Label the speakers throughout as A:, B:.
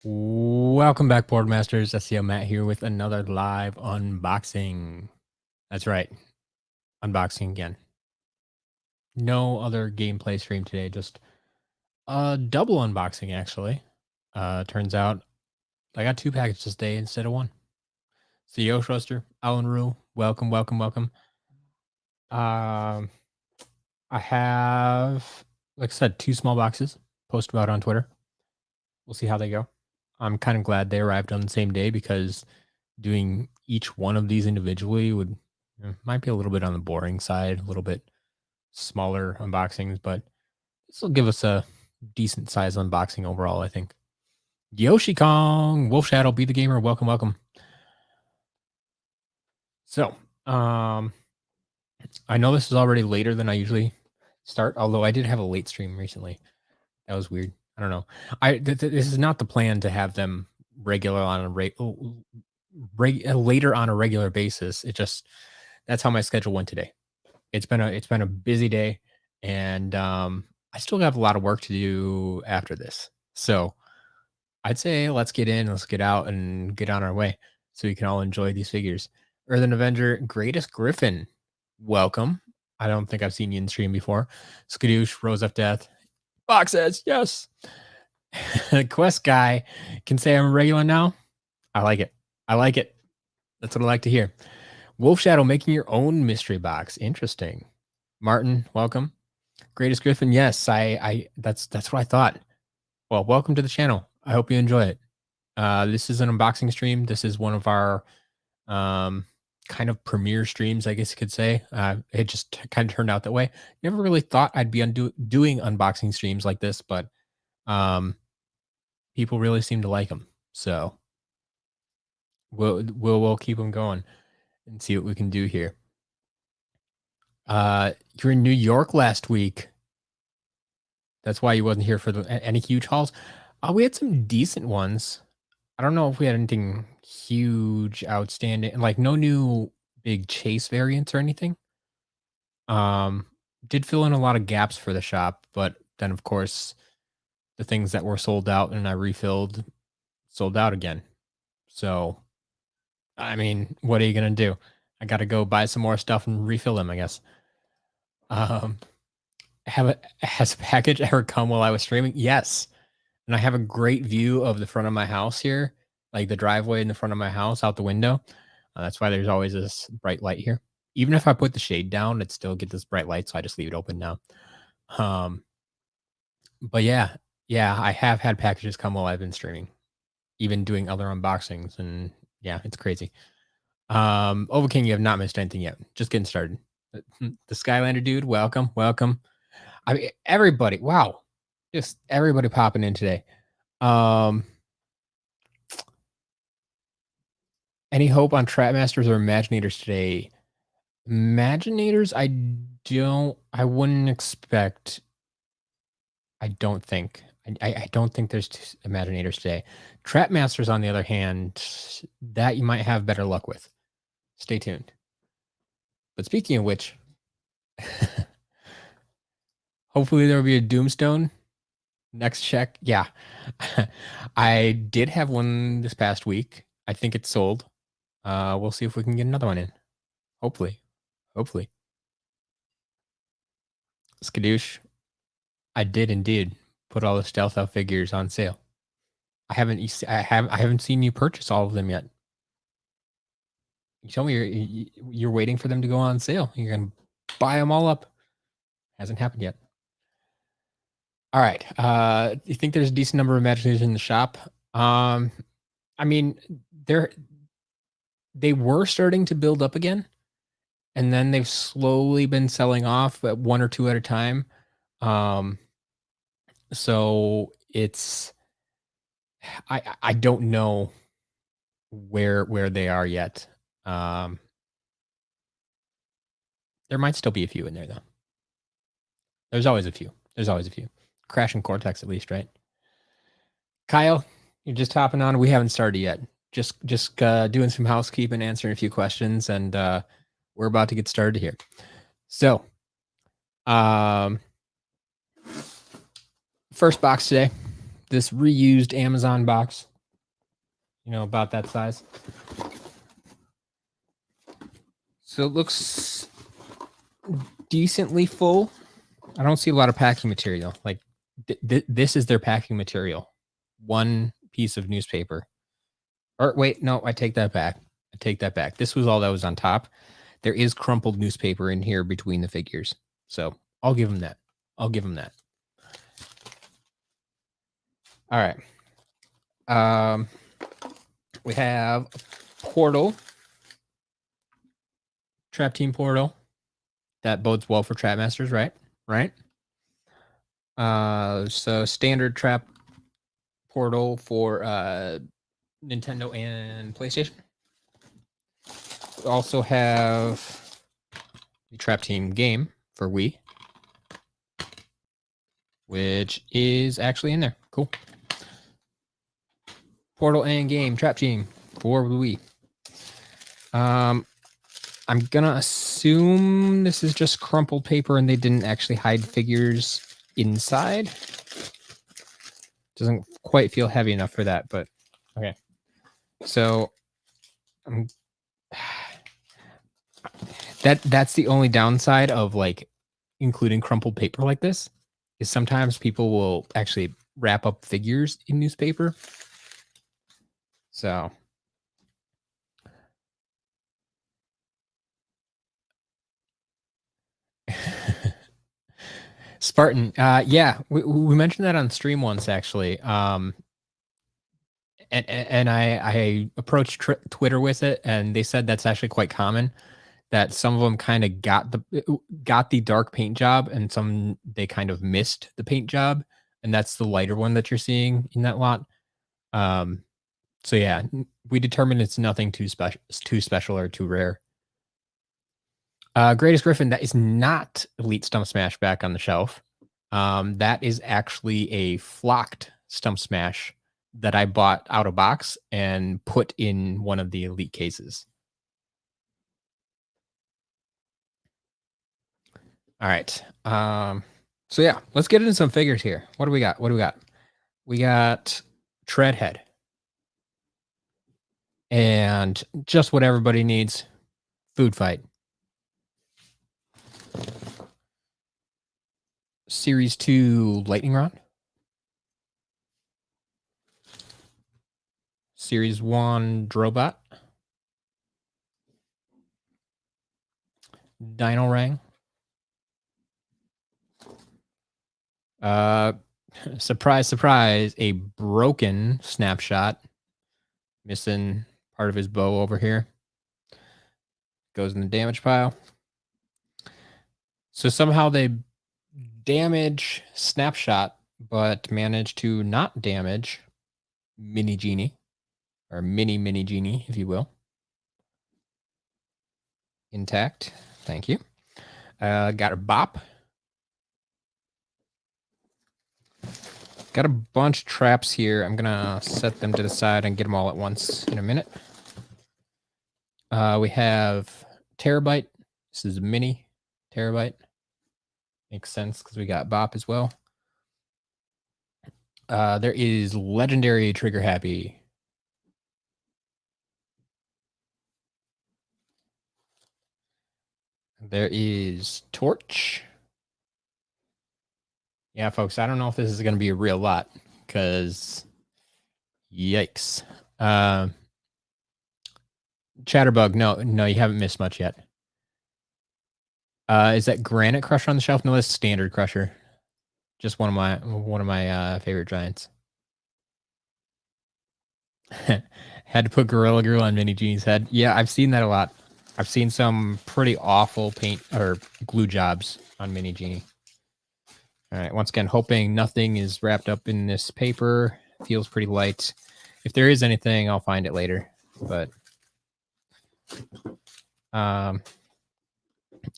A: Welcome back, Boardmasters. SCL Matt here with another live unboxing. That's right, unboxing again. No other gameplay stream today, just a double unboxing actually. Turns out I got 2 packages today instead of 1. CEO Shuster, Alan Rue, welcome, welcome, welcome. I have, like I said, 2 small boxes. Post about on Twitter. We'll see how they go. I'm kind of glad they arrived on the same day because doing each one of these individually might be a little bit on the boring side, a little bit smaller unboxings, but this will give us a decent size unboxing overall, I think. Yoshi Kong, Wolf Shadow, Be the Gamer, welcome, welcome. So, I know this is already later than I usually start, although I did have a late stream recently. That was weird. I don't know. This is not the plan to have them regular on a later on a regular basis. It just that's how my schedule went today. It's been a busy day, and I still have a lot of work to do after this. So I'd say let's get out, and get on our way so we can all enjoy these figures. Earthen Avenger, Greatest Griffin, welcome. I don't think I've seen you in stream before. Skadoosh, Rose of Death, Box says yes. Quest guy can say I'm a regular now. I like it. I like it. That's what I like to hear. Wolf Shadow making your own mystery box. Interesting. Martin, welcome. Greatest Griffin, yes. That's what I thought. Well, welcome to the channel. I hope you enjoy it. This is an unboxing stream. This is one of our kind of premiere streams, I guess you could say. It just kind of turned out that way. Never really thought I'd be doing unboxing streams like this, but people really seem to like them. So we'll keep them going and see what we can do here. You're in New York last week. That's why you wasn't here for any huge hauls. We had some decent ones. I don't know if we had anything huge, outstanding, like no new big chase variants or anything. Did fill in a lot of gaps for the shop, but then of course the things that were sold out and I refilled sold out again. So, I mean, what are you gonna do? I got to go buy some more stuff and refill them, I guess. Has a package ever come while I was streaming? Yes. And I have a great view of the front of my house here, like the driveway in the front of my house out the window. That's why there's always this bright light here. Even if I put the shade down, it still get this bright light, so I just leave it open now. But yeah, I have had packages come while I've been streaming, even doing other unboxings, and yeah, it's crazy. Overking, you have not missed anything yet. Just getting started. The Skylander dude, welcome, welcome. I mean, everybody, wow, just everybody popping in today. Any hope on Trapmasters or Imaginators today? Imaginators, I wouldn't expect. I don't think. I don't think there's Imaginators today. Trapmasters, on the other hand, that you might have better luck with. Stay tuned. But speaking of which, hopefully there will be a Doomstone next check. Yeah. I did have one this past week. I think it's sold. We'll see if we can get another one in. Hopefully. Skadoosh, I did indeed put all the Stealth Out figures on sale. I haven't seen you purchase all of them yet. You told me you're waiting for them to go on sale. You're gonna buy them all up. Hasn't happened yet. All right. You think there's a decent number of Imaginators in the shop? I mean, they were starting to build up again, and then they've slowly been selling off at 1 or 2 at a time. So it's I don't know where they are yet. There might still be a few in there though. There's always a few. Crash and Cortex at least, right? Kyle, you're just hopping on. We haven't started yet. Just doing some housekeeping, answering a few questions, and we're about to get started here. So, first box today, this reused Amazon box. You know, about that size. So it looks decently full. I don't see a lot of packing material. Like this is their packing material. One piece of newspaper. Or wait, no, I take that back. I take that back. This was all that was on top. There is crumpled newspaper in here between the figures. So I'll give them that. I'll give them that. All right. We have Portal. Trap Team Portal. That bodes well for Trap Masters, right? Right? So standard Trap Portal for Nintendo and PlayStation. We also have the Trap Team game for Wii, which is actually in there. Cool. Portal and game Trap Team for Wii. I'm gonna assume this is just crumpled paper and they didn't actually hide figures inside. Doesn't quite feel heavy enough for that, but okay. So that's the only downside of like including crumpled paper like this is sometimes people will actually wrap up figures in newspaper. So Spartan, yeah, we mentioned that on stream once actually. And I approached Twitter with it, and they said that's actually quite common. That some of them kind of got the dark paint job, and some they kind of missed the paint job, and that's the lighter one that you're seeing in that lot. So yeah, we determined it's nothing too special or too rare. Greatest Griffin, that is not Elite Stump Smash back on the shelf. That is actually a flocked Stump Smash that I bought out of box and put in one of the Elite cases. All right. So yeah, let's get into some figures here. What do we got? We got Treadhead. And just what everybody needs, Food Fight. Series 2 Lightning Rod. Series 1 Drobot. Dino Rang. Surprise, surprise, a broken Snapshot. Missing part of his bow over here. Goes in the damage pile. So somehow they damage Snapshot, but manage to not damage Mini Genie. Or mini Genie, if you will. Intact. Thank you. Got a Bop. Got a bunch of traps here. I'm going to set them to the side and get them all at once in a minute. We have Terabyte. This is a mini Terabyte. Makes sense because we got Bop as well. There is Legendary Trigger Happy. There is Torch. Yeah, folks, I don't know if this is going to be a real lot because yikes. Chatterbug, no, you haven't missed much yet. Is that Granite Crusher on the shelf? No, that's Standard Crusher. Just one of my favorite giants. Had to put Gorilla Glue on Mini Genie's head. Yeah, I've seen that a lot. I've seen some pretty awful paint or glue jobs on Mini Genie. All right, once again, hoping nothing is wrapped up in this paper. Feels pretty light. If there is anything, I'll find it later. But all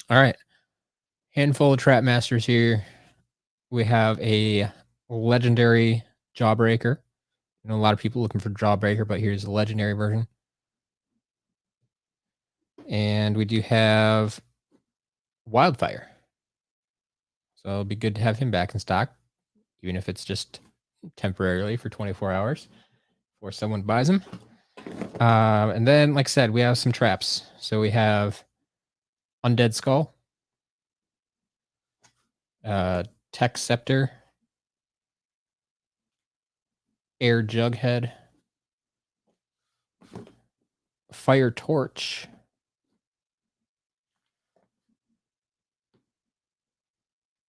A: right. Handful of Trap Masters here. We have a legendary Jawbreaker. I know a lot of people looking for Jawbreaker, but here's the legendary version. And we do have Wildfire. So it'll be good to have him back in stock, even if it's just temporarily for 24 hours before someone buys him. And then, like I said, we have some traps. So we have Undead Skull, Tech Scepter, Air Jughead, Fire Torch,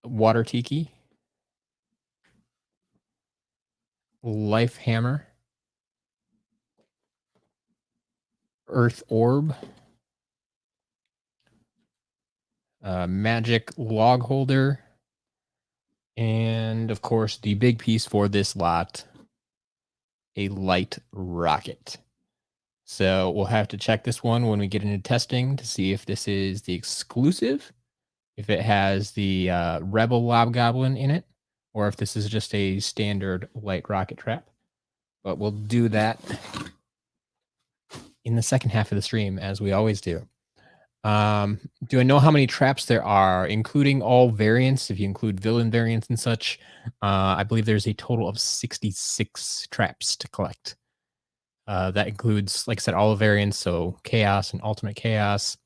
A: Water Tiki, Life Hammer, Earth Orb, Magic Log Holder, and of course, the big piece for this lot, a light rocket. So we'll have to check this one when we get into testing to see if this is the exclusive, if it has the Rebel Lobgoblin in it, or if this is just a standard light rocket trap. But we'll do that in the second half of the stream, as we always do. Do I know how many traps there are, including all variants? If you include villain variants and such, I believe there's a total of 66 traps to collect. That includes, like I said, all the variants, so Chaos and Ultimate Chaos.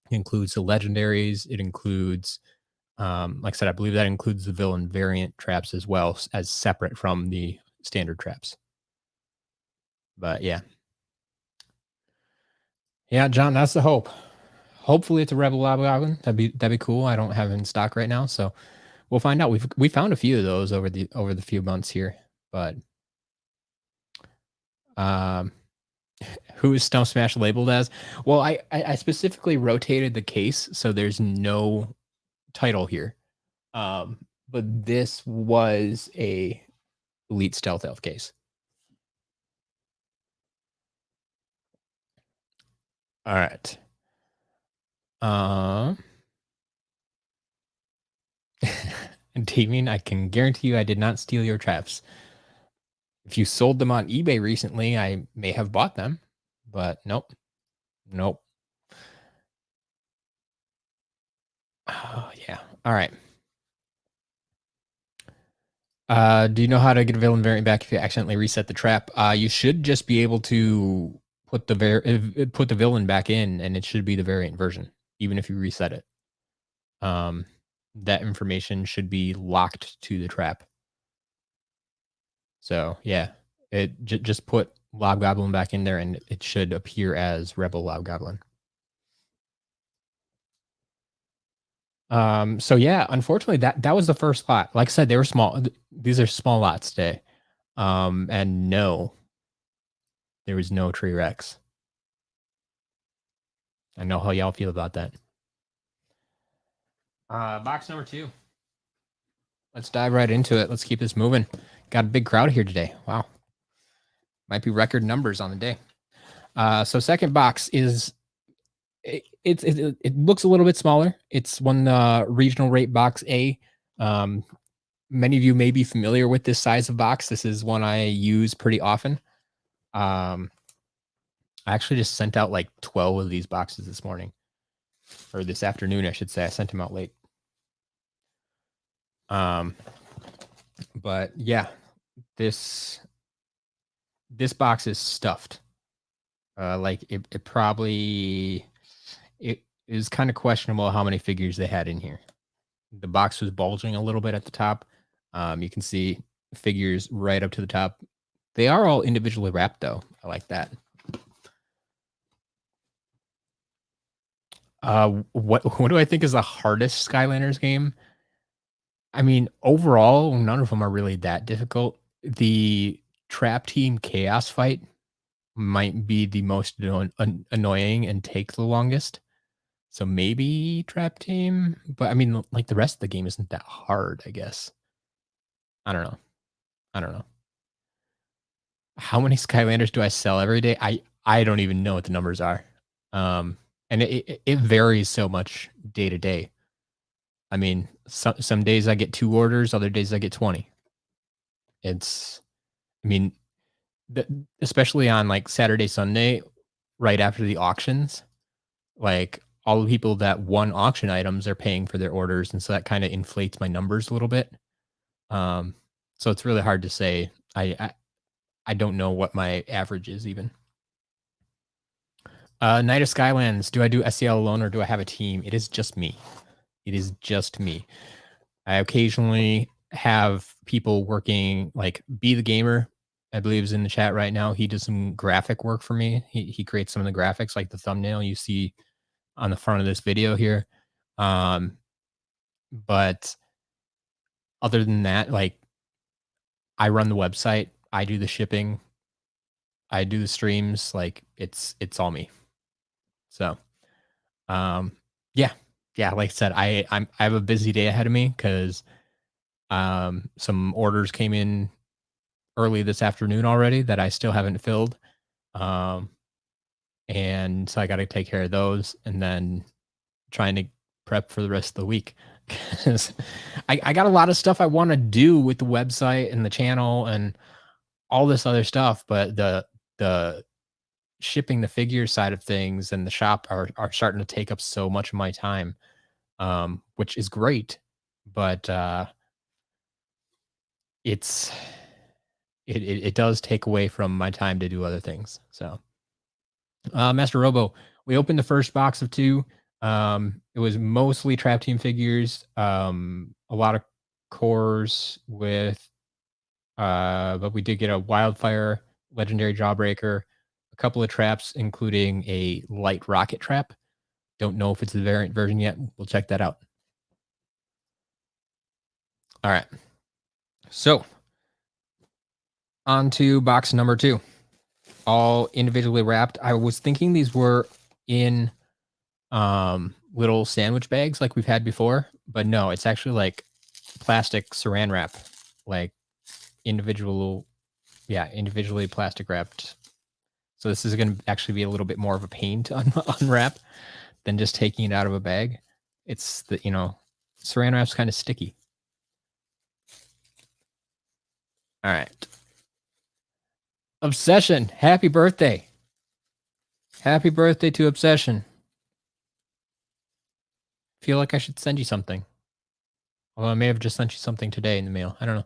A: It includes the legendaries. It includes, like I said, I believe that includes the villain variant traps as well, as separate from the standard traps. But yeah. Yeah, John, that's the hope. Hopefully it's a Rebel Lobgoblin. That'd be cool. I don't have it in stock right now, so we'll find out. We found a few of those over the few months here, but who is Stump Smash labeled as? Well, I specifically rotated the case, so there's no title here. But this was a Elite Stealth Elf case. All right. Damien, I can guarantee you I did not steal your traps. If you sold them on eBay recently, I may have bought them, but nope. Nope. Oh, yeah. All right. Do you know how to get a villain variant back if you accidentally reset the trap? You should just be able to put the villain back in, and it should be the variant version, even if you reset it. That information should be locked to the trap. So yeah, it just put Lobgoblin back in there, and it should appear as Rebel Lobgoblin. So yeah, unfortunately, that was the first lot. Like I said, they were small. These are small lots today. And no, there was no Tree Rex. I know how y'all feel about that. Box number 2. Let's dive right into it. Let's keep this moving. Got a big crowd here today. Wow. Might be record numbers on the day. So second box is it looks a little bit smaller. It's one regional rate box A. Many of you may be familiar with this size of box. This is one I use pretty often. I actually just sent out like 12 of these boxes this morning, or this afternoon, I should say. I sent them out late. But yeah, this box is stuffed. Like it probably, it is kind of questionable how many figures they had in here. The box was bulging a little bit at the top. You can see figures right up to the top. They are all individually wrapped though. I like that. What do I think is the hardest Skylanders game? I mean, overall, none of them are really that difficult. The Trap Team Chaos fight might be the most annoying and take the longest. So maybe Trap Team, but I mean, like the rest of the game isn't that hard, I guess. I don't know. How many Skylanders do I sell every day? I don't even know what the numbers are. And it varies so much day to day. I mean, some days I get 2 orders, other days I get 20. It's, I mean, especially on like Saturday, Sunday, right after the auctions, like all the people that won auction items are paying for their orders, and so that kind of inflates my numbers a little bit. So it's really hard to say. I don't know what my average is even. Night of Skylands. Do I do SCL alone or do I have a team? It is just me. It is just me. I occasionally have people working, like Be the Gamer, I believe is in the chat right now. He does some graphic work for me. He creates some of the graphics, like the thumbnail you see on the front of this video here. But other than that, like I run the website, I do the shipping, I do the streams, like it's all me. So um yeah. Yeah, like I said, I have a busy day ahead of me because some orders came in early this afternoon already that I still haven't filled. Um, and so I got to take care of those and then trying to prep for the rest of the week because I got a lot of stuff I want to do with the website and the channel and all this other stuff, but the shipping the figure side of things and the shop are starting to take up so much of my time, which is great, but it's it does take away from my time to do other things. So, Master Robo, we opened the first box of 2. It was mostly Trap Team figures, a lot of cores with, but we did get a Wildfire, Legendary Jawbreaker, a couple of traps, including a light rocket trap. Don't know if it's the variant version yet. We'll check that out. All right. So, on to box number 2. All individually wrapped. I was thinking these were in little sandwich bags like we've had before, but no, it's actually like plastic saran wrap, like individually plastic wrapped. So this is going to actually be a little bit more of a pain to unwrap than just taking it out of a bag. It's the, saran wrap's kind of sticky. All right. Obsession, happy birthday. Happy birthday to Obsession. Feel like I should send you something. Although I may have just sent you something today in the mail. I don't know.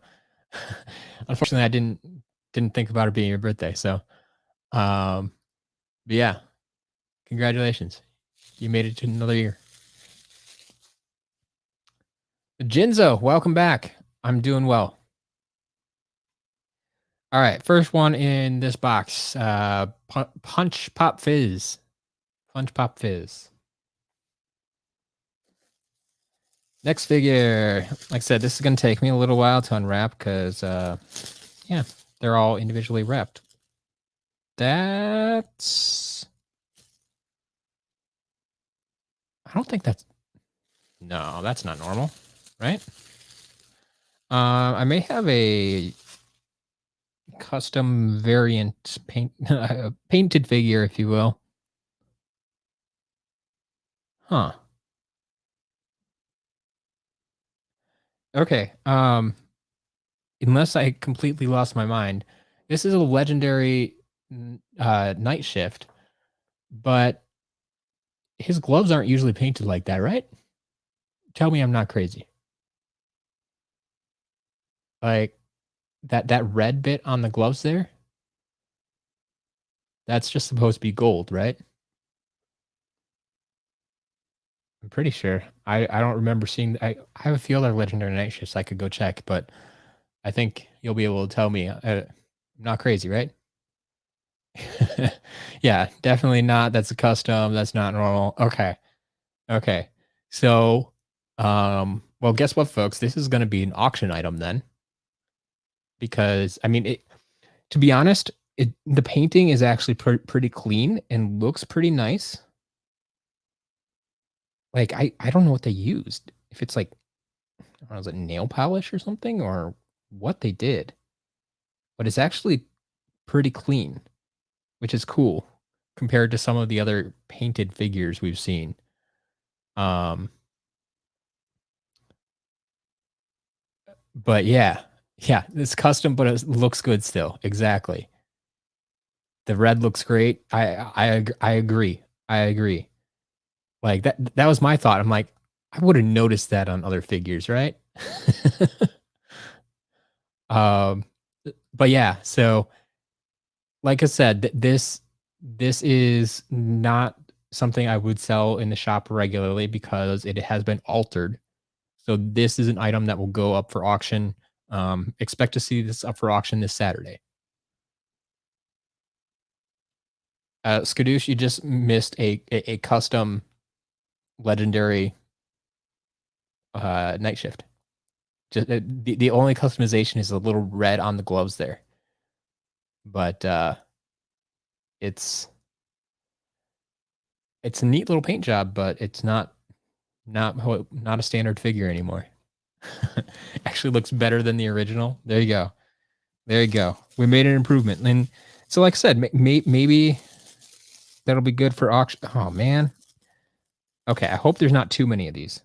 A: Unfortunately, I didn't think about it being your birthday. So, but yeah, congratulations. You made it to another year. Jinzo, welcome back. I'm doing well. All right, first one in this box. Punch Pop Fizz. Punch Pop Fizz. Next figure. Like I said, this is going to take me a little while to unwrap because, yeah, they're all individually wrapped. That's... I don't think that's... No, that's not normal, right? I may have a custom variant painted figure, if you will. Huh. Okay. Unless I completely lost my mind, this is a legendary night shift, but his gloves aren't usually painted like that, right? Tell me I'm not crazy. Like that red bit on the gloves there, that's just supposed to be gold, right? I'm pretty sure. I don't remember seeing. I have a few other legendary night shifts I could go check, but I think you'll be able to tell me. I'm not crazy, right? Yeah, definitely not. That's a custom. That's not normal. Okay. Okay. So, well, guess what, folks? This is going to be an auction item then, because I mean, to be honest, the painting is actually pretty clean and looks pretty nice. Like I don't know what they used. If it's like, I don't know, is it nail polish or something or what they did, but it's actually pretty clean, which is cool compared to some of the other painted figures we've seen. But yeah, it's custom, but it looks good still. Exactly. The red looks great. I agree. I agree. Like that was my thought. I'm like, I would have noticed that on other figures, right? um, but yeah, so like I said, this This is not something I would sell in the shop regularly because it has been altered. So this is an item that will go up for auction. Expect to see this up for auction this Saturday. Skadoosh, you just missed a custom legendary night shift. Just the only customization is a little red on the gloves there, but it's it's a neat little paint job, but it's not a standard figure anymore. Actually looks better than the original. There you go. There you go. We made an improvement. And so, like I said, maybe that'll be good for auction. Oh, man. Okay. I hope there's not too many of these.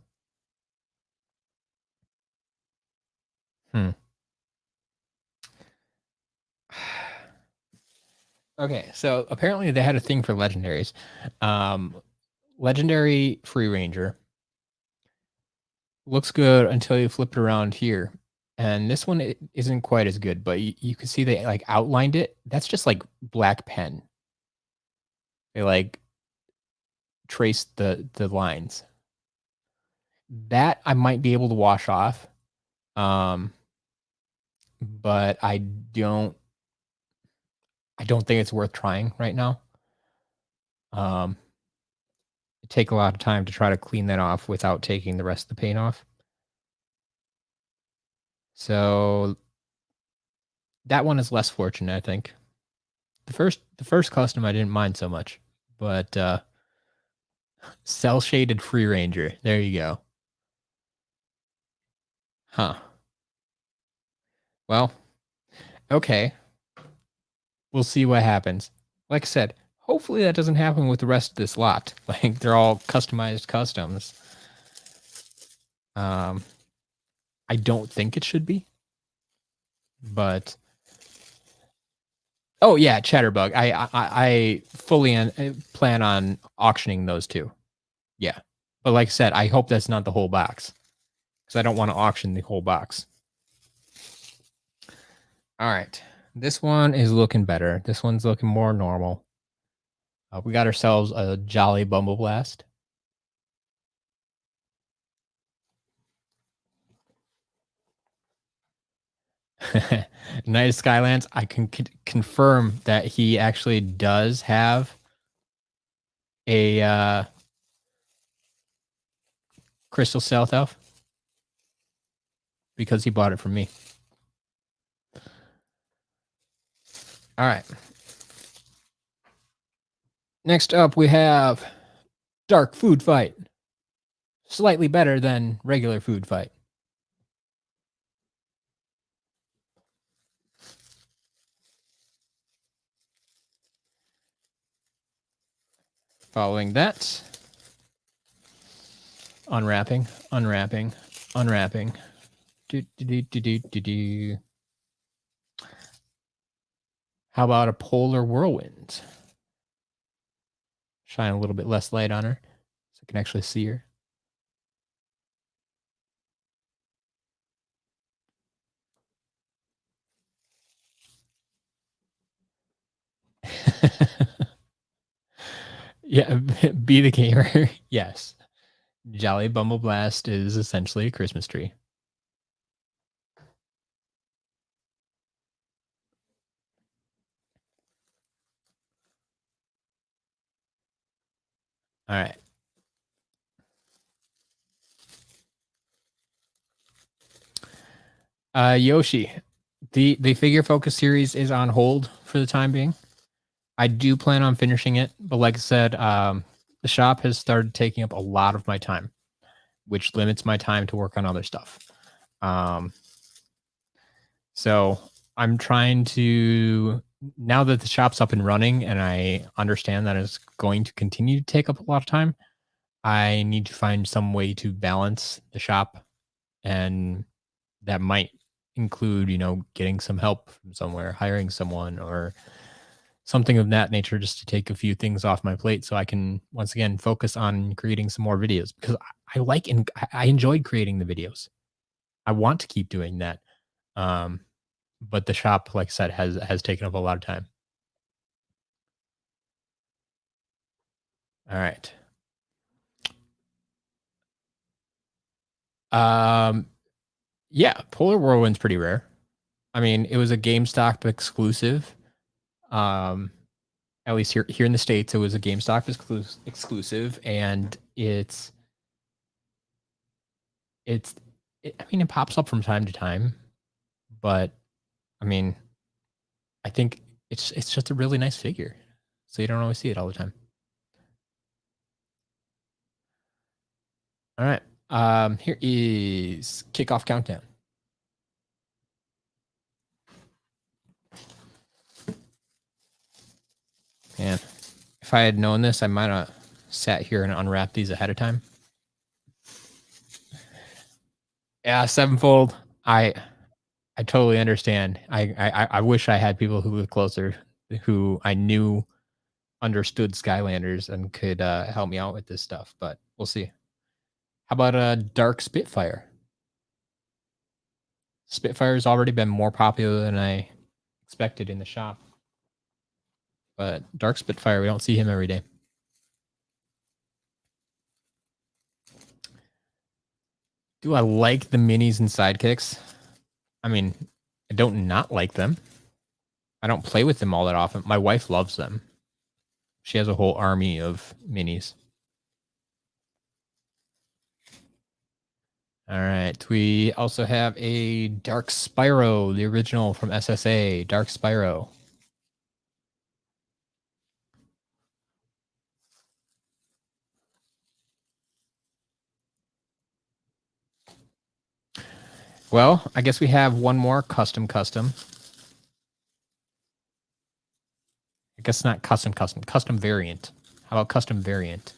A: Hmm. Okay. So apparently they had a thing for legendaries. Um, Legendary Free Ranger looks good until you flip it around here. And this one isn't quite as good, but you can see they like outlined it. That's just like black pen. They like traced the lines. That I might be able to wash off. Um, but I don't think it's worth trying right now. Um, it take a lot of time to try to clean that off without taking the rest of the paint off. So that one is less fortunate, I think. The first custom I didn't mind so much, but cell shaded Free Ranger. There you go. Huh. Well, okay. We'll see what happens. Like I said, hopefully that doesn't happen with the rest of this lot. Like they're all customized customs. Um, I don't think it should be, but oh yeah, Chatterbug. I fully plan on auctioning those two. Yeah, but like I said, I hope that's not the whole box because I don't want to auction the whole box. All right, this one is looking better. This one's looking more normal. We got ourselves a Jolly Bumbleblast. Night of Skylands. I can confirm that he actually does have a Crystal Stealth Elf because he bought it from me. All right. Next up, we have Dark Food Fight. Slightly better than regular Food Fight. Following that, unwrapping, unwrapping, unwrapping. Do, do, do, do, do, do, do. How about a Polar Whirlwind? Shine a little bit less light on her so I can actually see her. Yeah, be the gamer. Yes. Jolly Bumbleblast is essentially a Christmas tree. All right. Yoshi. The figure focus series is on hold for the time being. I do plan on finishing it, but like I said, the shop has started taking up a lot of my time, which limits my time to work on other stuff. So I'm trying to, now that the shop's up and running and I understand that it's going to continue to take up a lot of time, I need to find some way to balance the shop. And that might include, getting some help from somewhere, hiring someone or something of that nature, just to take a few things off my plate so I can once again focus on creating some more videos because I like and I enjoyed creating the videos. I want to keep doing that. But the shop, like I said, has taken up a lot of time. All right. Yeah, Polar Whirlwind's pretty rare. I mean, it was a GameStop exclusive. Um, at least here in the States, it was a GameStop exclusive, and it's I mean, it pops up from time to time, but I mean, I think it's just a really nice figure, so you don't always see it all the time. All right, here is kickoff countdown. Man, if I had known this, I might have sat here and unwrapped these ahead of time. Yeah, sevenfold. I totally understand. I wish I had people who lived closer, who I knew understood Skylanders and could help me out with this stuff, but we'll see. How about a Dark Spitfire? Spitfire's already been more popular than I expected in the shop, but Dark Spitfire, we don't see him every day. Do I like the minis and sidekicks? I mean, I don't not like them. I don't play with them all that often. My wife loves them. She has a whole army of minis. All right. We also have a Dark Spyro, the original from SSA, Dark Spyro. Well, I guess we have one more custom. I guess not custom variant. How about custom variant?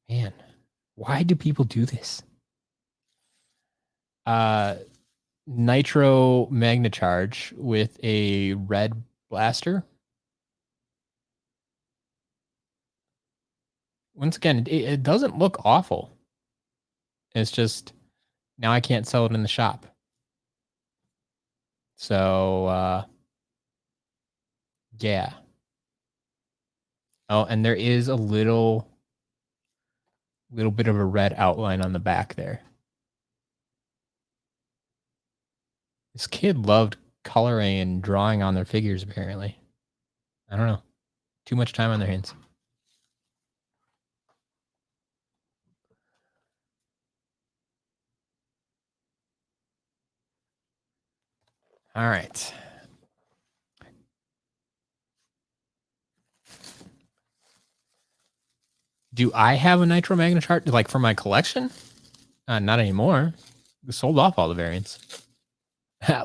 A: Man, why do people do this? Nitro Magnacharge with a red blaster. Once again, it doesn't look awful. It's just now I can't sell it in the shop. So yeah. Oh, and there is a little bit of a red outline on the back there. This kid loved coloring and drawing on their figures, apparently. I don't know. Too much time on their hands. All right. Do I have a Nitro Magnachart like for my collection? Not anymore. We sold off all the variants.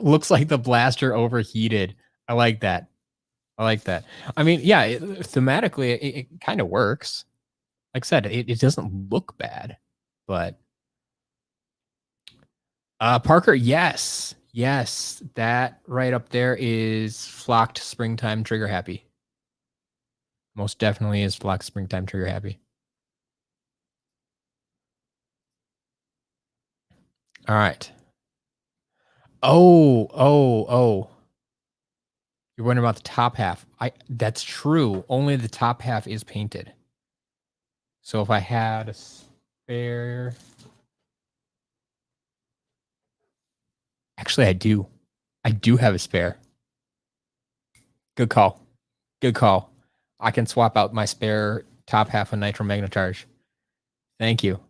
A: Looks like the blaster overheated. I like that. I mean, yeah, thematically, it kind of works. Like I said, it doesn't look bad, but Parker, yes, that right up there is Flocked Springtime Trigger Happy. Most definitely is Flocked Springtime Trigger Happy. All right. Oh. You're wondering about the top half. That's true. Only the top half is painted. So if I had a spare, actually I do. I do have a spare. Good call. I can swap out my spare top half of Nitro Magnacharge. Thank you.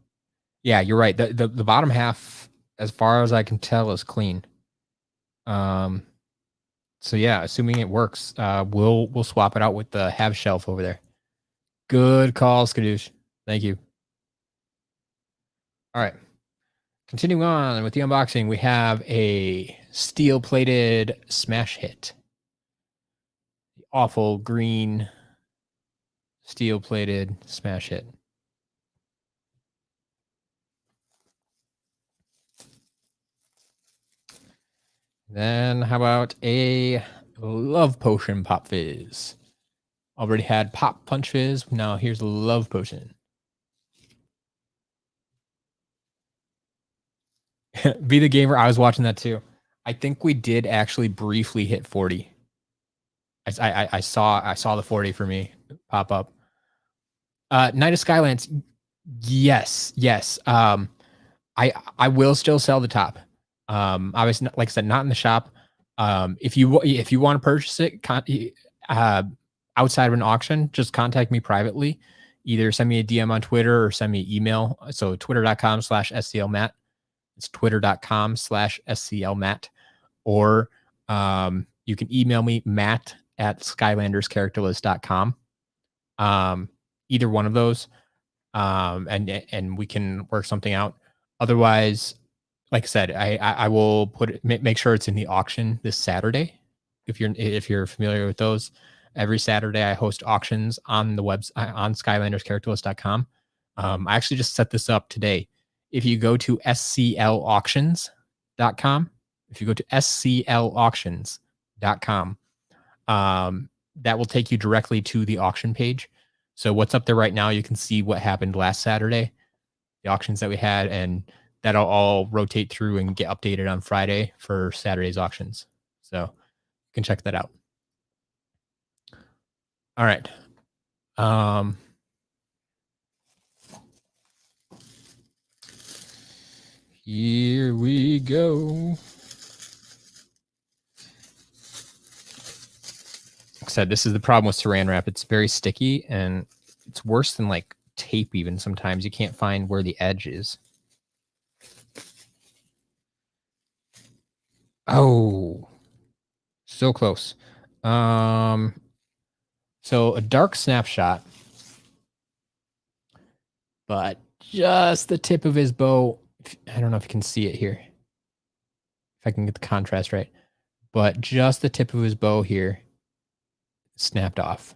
A: Yeah, you're right. The bottom half, as far as I can tell, is clean. So yeah, assuming it works, we'll swap it out with the half shelf over there. Good call, Skadoosh. Thank you. All right. Continuing on with the unboxing, we have a steel-plated smash hit. The awful green steel-plated smash hit. Then how about a Love Potion Pop Fizz? Already had Pop Punch Fizz. Now here's Love Potion. Be the Gamer. I was watching that too. I think we did actually briefly hit 40. I saw the 40 for me pop up. Night of Skylands, yes. I will still sell the top. Obviously, like I said, not in the shop. If you want to purchase it, uh, outside of an auction, just contact me privately. Either send me a DM on Twitter or send me an email. So twitter.com/sclmatt. It's twitter.com/sclmatt. Or you can email me, matt@skylanderscharacterlist.com. Either one of those, and we can work something out. Otherwise, like I said, I will put it, make sure it's in the auction this Saturday. If you're familiar with those, every Saturday I host auctions on the website on skylanderscharacterlist.com. I actually just set this up today. If you go to sclauctions.com, if you go to sclauctions.com, that will take you directly to the auction page. So what's up there right now, you can see what happened last Saturday, the auctions that we had, and that'll all rotate through and get updated on Friday for Saturday's auctions. So you can check that out. All right. Here we go. Like I said, this is the problem with saran wrap. It's very sticky, and it's worse than like tape even sometimes. You can't find where the edge is. Oh, so close. So a dark snapshot, but just the tip of his bow. I don't know if you can see it here. If I can get the contrast right, but just the tip of his bow here snapped off.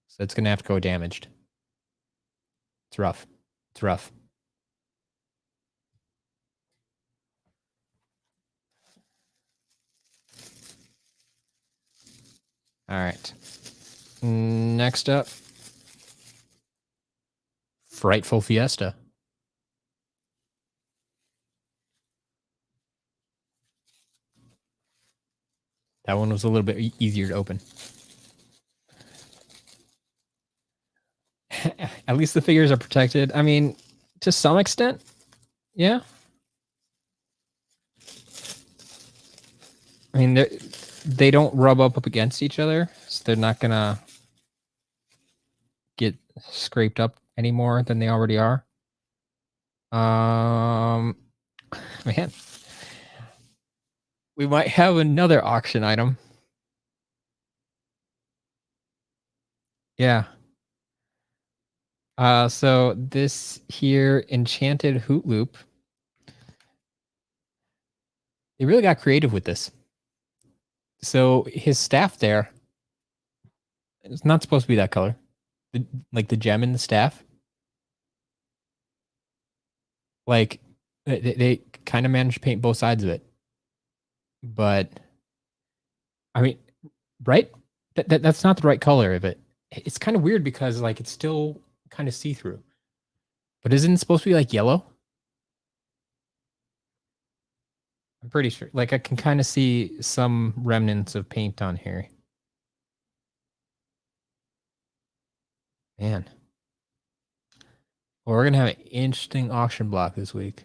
A: So it's going to have to go damaged. It's rough. It's rough. All right. Next up, Frightful Fiesta. That one was a little bit easier to open. At least the figures are protected. I mean, to some extent, yeah. I mean, they don't rub up against each other, so they're not gonna get scraped up any more than they already are. Man, we might have another auction item. Yeah. So this here enchanted hoot loop. They really got creative with this. So his staff there, it's not supposed to be that color. Like the gem in the staff. Like they kind of managed to paint both sides of it. But I mean, right? That's not the right color of it. It's kind of weird because like it's still kind of see-through. But isn't it supposed to be like yellow? I'm pretty sure. Like I can kind of see some remnants of paint on here. Man. Well, we're gonna have an interesting auction block this week.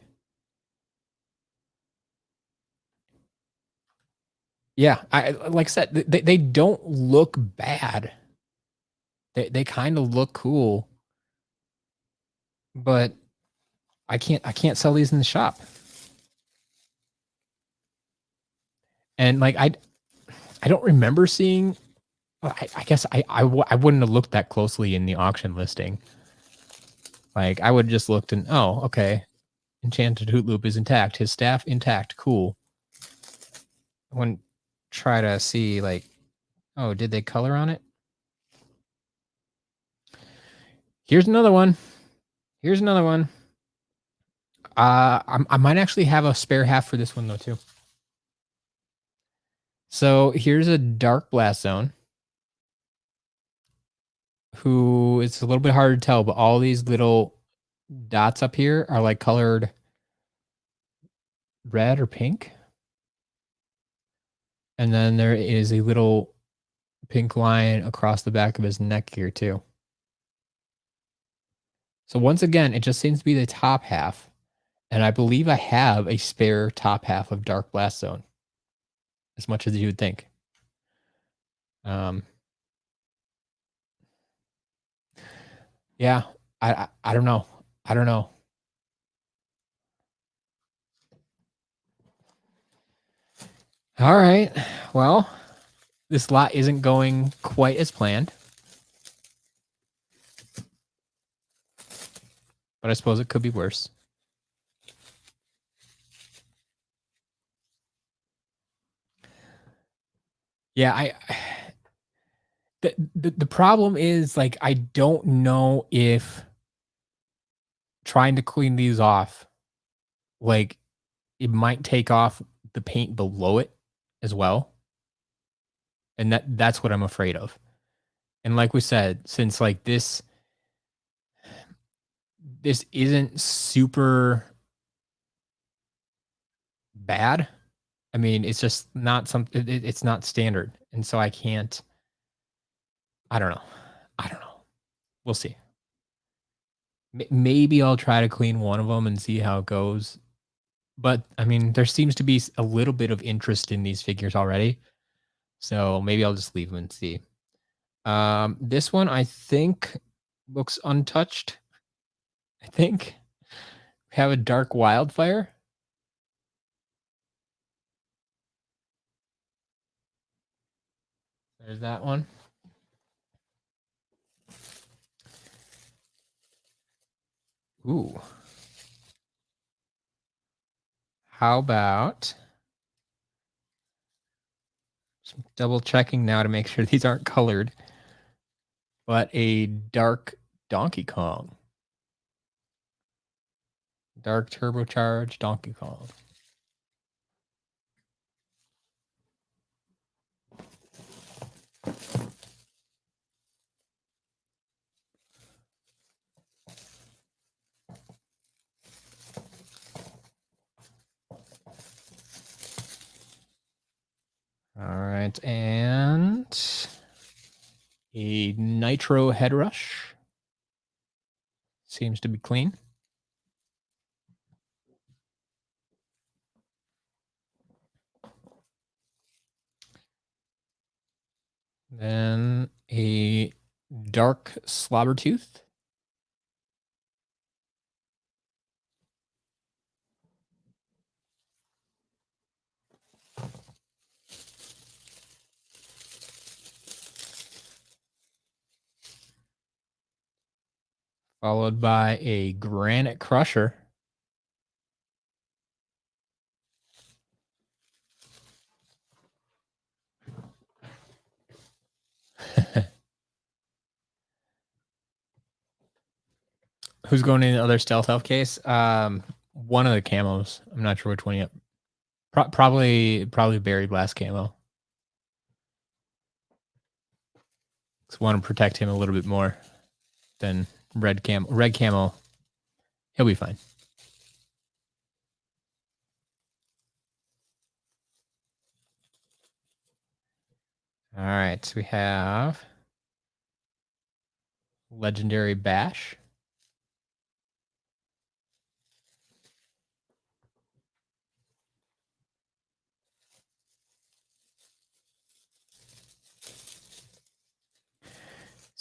A: Yeah, I like I said, they don't look bad. They kind of look cool, but I can't sell these in the shop. And like I don't remember seeing. I guess I wouldn't have looked that closely in the auction listing. Like I would have just looked and oh, okay, enchanted hoot loop is intact. His staff intact. Cool. I wouldn't try to see like, oh, did they color on it? Here's another one. Here's another one. I might actually have a spare half for this one though too. So here's a dark blast zone. Who it's a little bit hard to tell, but all these little dots up here are like colored red or pink. And then there is a little pink line across the back of his neck here too. So once again, it just seems to be the top half. And I believe I have a spare top half of Dark Blast Zone, as much as you would think. Um, yeah, I don't know. I don't know. All right. Well, this lot isn't going quite as planned, but I suppose it could be worse. Yeah, I the problem is like I don't know if trying to clean these off, like it might take off the paint below it as well. And that's what I'm afraid of. And like we said, since like this isn't super bad. I mean, it's just not something it's not standard. And so I can't I don't know. I don't know. We'll see. Maybe I'll try to clean one of them and see how it goes. But I mean, there seems to be a little bit of interest in these figures already. So maybe I'll just leave them and see. This one I think looks untouched. I think we have a dark wildfire. There's that one. Ooh. How about just double checking now to make sure these aren't colored, but a dark Donkey Kong. Dark turbocharged Donkey Kong. All right, and a Nitro Head Rush. Seems to be clean. Then a Dark Slobbertooth. Followed by a Granite Crusher. Who's going in the other stealth elf case? One of the camos. I'm not sure which one yet. Probably Berry Blast camo. Just want to protect him a little bit more than red camo. Red camo, he'll be fine. All right, so we have Legendary Bash.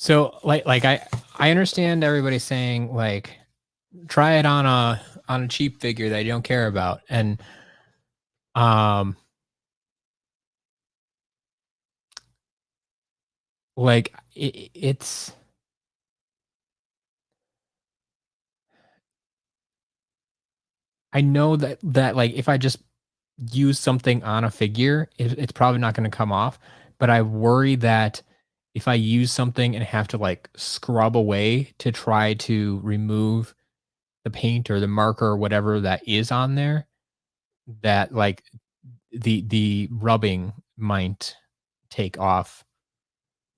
A: So like I understand everybody saying like try it on a cheap figure that you don't care about, and like it's I know that like if I just use something on a figure, it's probably not going to come off. But I worry that if I use something and have to like scrub away to try to remove the paint or the marker or whatever that is on there, that like the rubbing might take off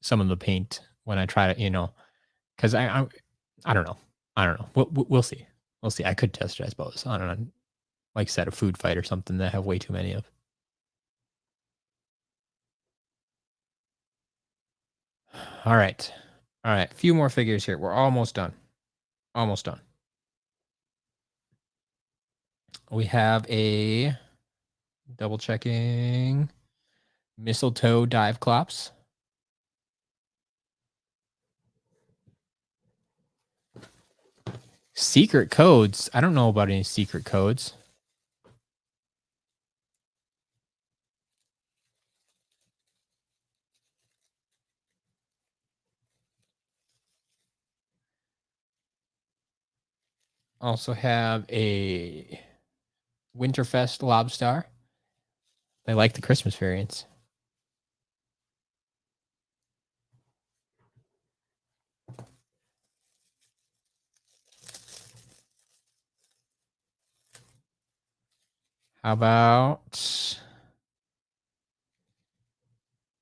A: some of the paint when I try to, because I don't know. I don't know. We'll see. We'll see. I could test it, I suppose. I don't know. Like I said, a food fight or something that I have way too many of. All right. All right. A few more figures here. We're almost done. Almost done. We have a double checking mistletoe dive clops. Secret codes. I don't know about any secret codes. Also have a Winterfest Lobstar. They like the Christmas variants. How about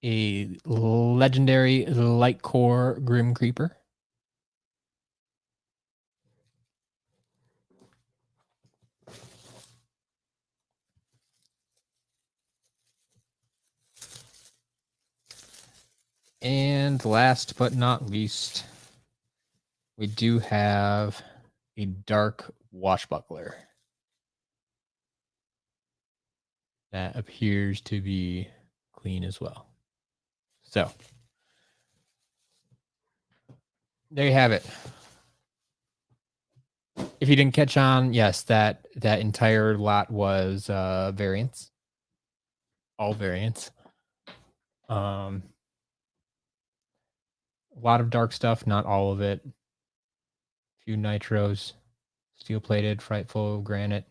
A: a legendary light core Grim Creeper? And last but not least, we do have a dark washbuckler that appears to be clean as well. So there you have it. If you didn't catch on, yes, that entire lot was variants, all variants. A lot of dark stuff, not all of it. A few nitros, steel plated, frightful, granite,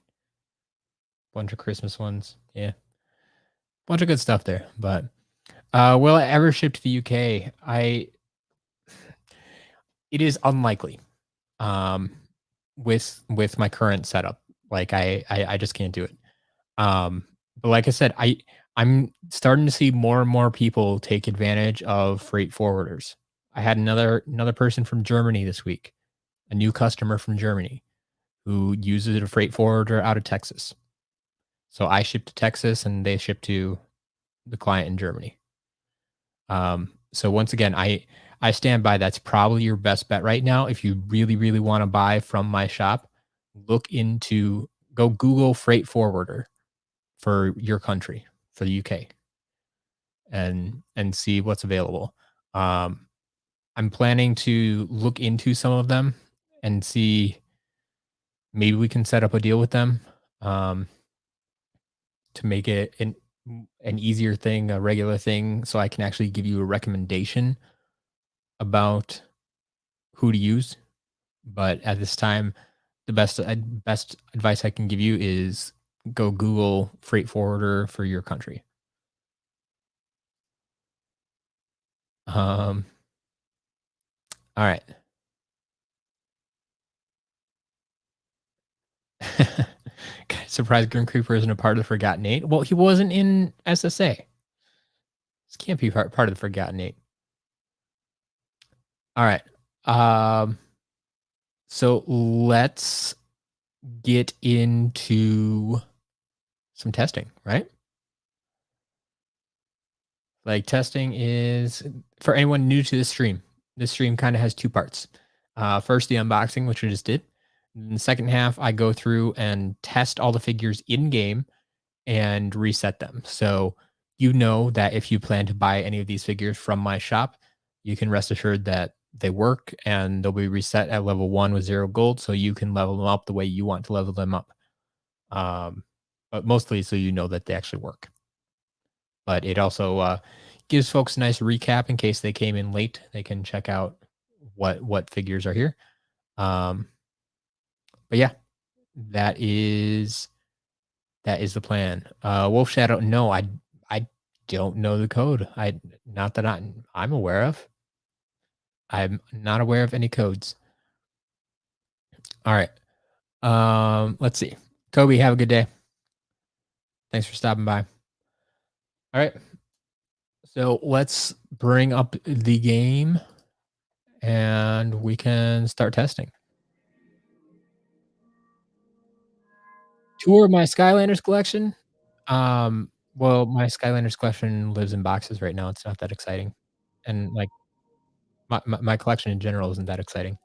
A: bunch of Christmas ones. Yeah, bunch of good stuff there. But will I ever ship to the UK? It is unlikely. Um, with my current setup, like I just can't do it. But like I said, I'm starting to see more and more people take advantage of freight forwarders. I had another person from Germany this week, a new customer from Germany who uses a freight forwarder out of Texas. So I ship to Texas and they ship to the client in Germany. So once again, I stand by that's probably your best bet right now. If you really want to buy from my shop, go Google freight forwarder for your country, for the UK, and see what's available. Um, I'm planning to look into some of them and see maybe we can set up a deal with them um, to make it an easier thing, a regular thing, so I can actually give you a recommendation about who to use. But at this time, the best advice I can give you is go Google freight forwarder for your country. Um, all right. Surprised Grim Creeper isn't a part of the Forgotten Eight. Well, he wasn't in SSA. This can't be part of the Forgotten Eight. All right. Um, so let's get into some testing, right? Like testing is for anyone new to the stream. This stream kind of has two parts. First, the unboxing, which we just did. In the second half, I go through and test all the figures in game and reset them. So you know that if you plan to buy any of these figures from my shop, you can rest assured that they work and they'll be reset at level 1 with 0 gold, so you can level them up the way you want to level them up. But mostly so you know that they actually work. But it also gives folks a nice recap in case they came in late. They can check out what figures are here. But yeah, that is the plan. Wolf Shadow, no, I don't know the code. Not that I'm aware of. I'm not aware of any codes. All right. Let's see. Kobe, have a good day. Thanks for stopping by. All right. So let's bring up the game and we can start testing. Tour my Skylanders collection. Well, my Skylanders collection lives in boxes right now. It's not that exciting. And like My collection in general isn't that exciting.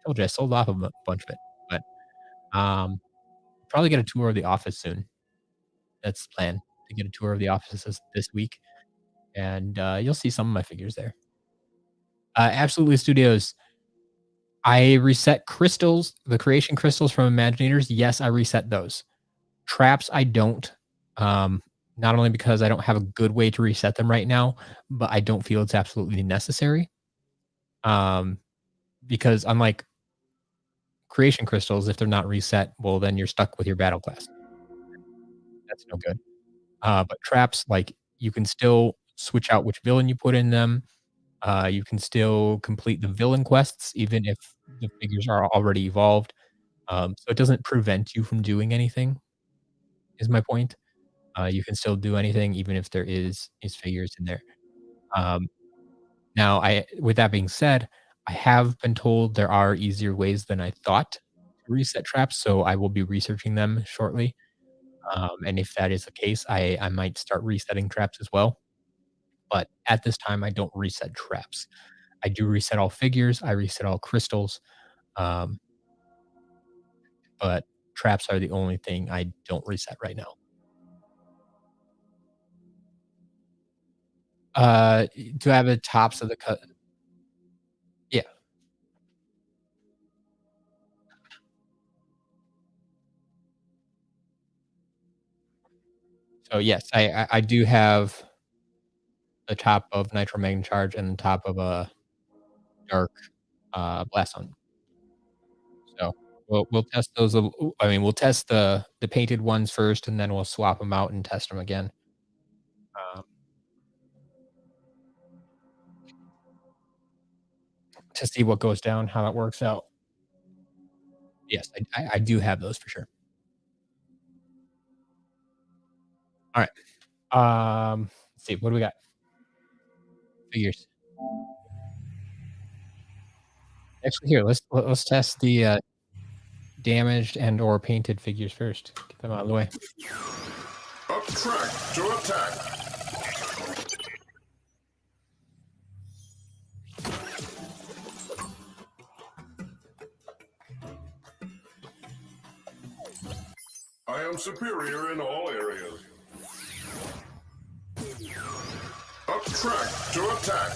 A: Told you I sold off a bunch of it, but, um, probably get a tour of the office soon. That's the plan, to get a tour of the office this week, and, you'll see some of my figures there. Absolutely Studios, I reset crystals, the creation crystals from Imaginators. Yes, I reset those. Traps, I don't. Um, Not only because I don't have a good way to reset them right now, but I don't feel it's absolutely necessary. Um, because unlike creation crystals, if they're not reset, well, then you're stuck with your battle class. That's no good. But traps, like, you can still switch out which villain you put in them. You can still complete the villain quests even if the figures are already evolved. So it doesn't prevent you from doing anything, is my point. You can still do anything even if there is figures in there. Um, Now I with that being said, I have been told there are easier ways than I thought to reset traps, so I will be researching them shortly. And if that is the case, I might start resetting traps as well. But at this time, I don't reset traps. I do reset all figures, I reset all crystals, um, but traps are the only thing I don't reset right now. To have the tops of the cut, yeah. So, yes, I do have the top of Nitro Magnum Charge and the top of a Dark, Blast Zone. So, we'll test those a l I mean, we'll test the painted ones first, and then we'll swap them out and test them again, um, to see what goes down, how that works out. Yes, I do have those for sure. Alright, let's see, what do we got? Figures. Actually, here, let's test the, damaged and or painted figures first. Get them out of the way.
B: Up track to attack. I am superior in all areas. Up track to attack.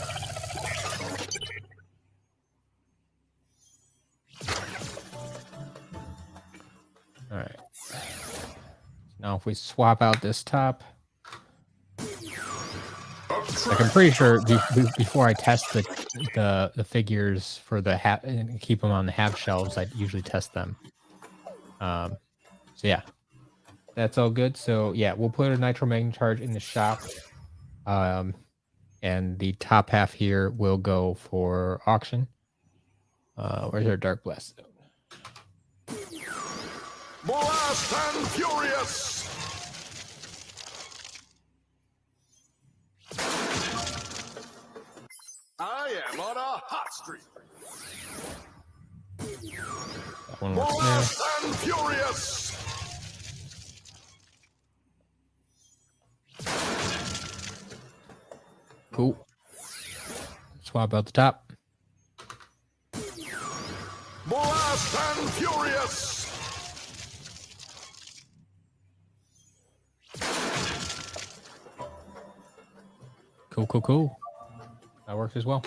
A: Alright. Now if we swap out this top,
B: Up
A: like, I'm
B: track
A: pretty
B: to
A: sure
B: attack.
A: before I test the figures for the half and keep them on the half shelves, I usually test them. Um, so yeah, that's all good. So yeah, we'll put a Nitro Magnum Charge in the shop, um, and the top half here will go for auction. Where's our Dark Blast Zone?
B: Blast and furious. I am on a hot streak.
A: That one works there.
B: Blast and furious.
A: Cool. Swap out the top.
B: Blast and furious.
A: Cool, cool, cool. That works as well.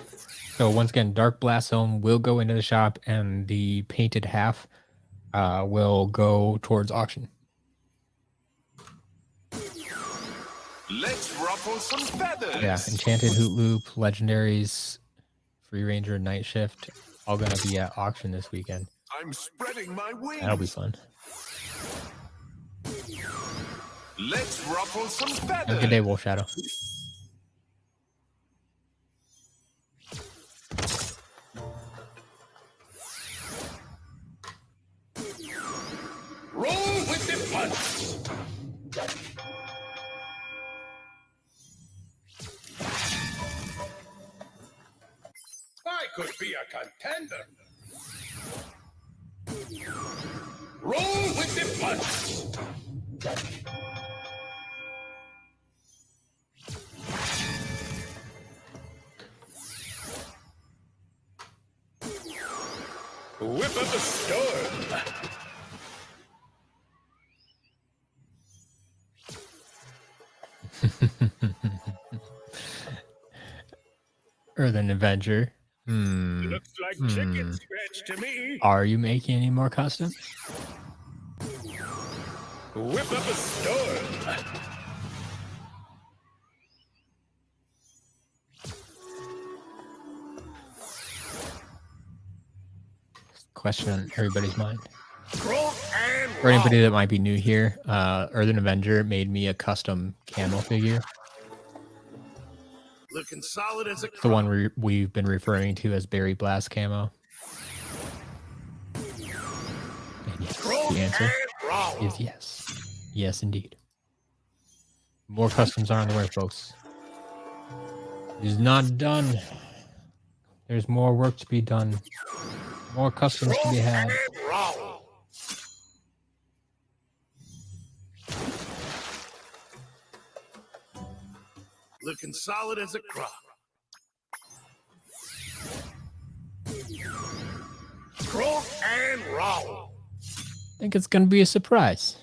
A: So once again, Dark Blast Zone will go into the shop, and the painted half will go towards auction.
B: Let's ruffle some feathers.
A: Yeah, Enchanted Hoot Loop, Legendaries, Free Ranger, Night Shift, all gonna be at auction this weekend.
B: I'm spreading my wings.
A: That'll be fun.
B: Let's ruffle some feathers.
A: Have a good day, Wolf Shadow.
B: Roll with the punch. I could be a contender. Roll with the punch. Whip up a storm.
A: Earthen Avenger.
B: Looks like chicken scratch to me.
A: Are you making any more customs?
B: Whip up a storm.
A: Question on everybody's mind.
B: Roll and
A: For anybody that might be new here, Earthen Avenger made me a custom camo figure.
B: looking solid as a
A: The one we've been referring to as Berry Blast camo. And yes, the answer is yes. Yes, indeed. More customs are on the way, folks. It is not done. There's more work to be done. More customs to be had.
B: Looking solid as a crop. Scroll and roll.
A: I think it's going to be a surprise.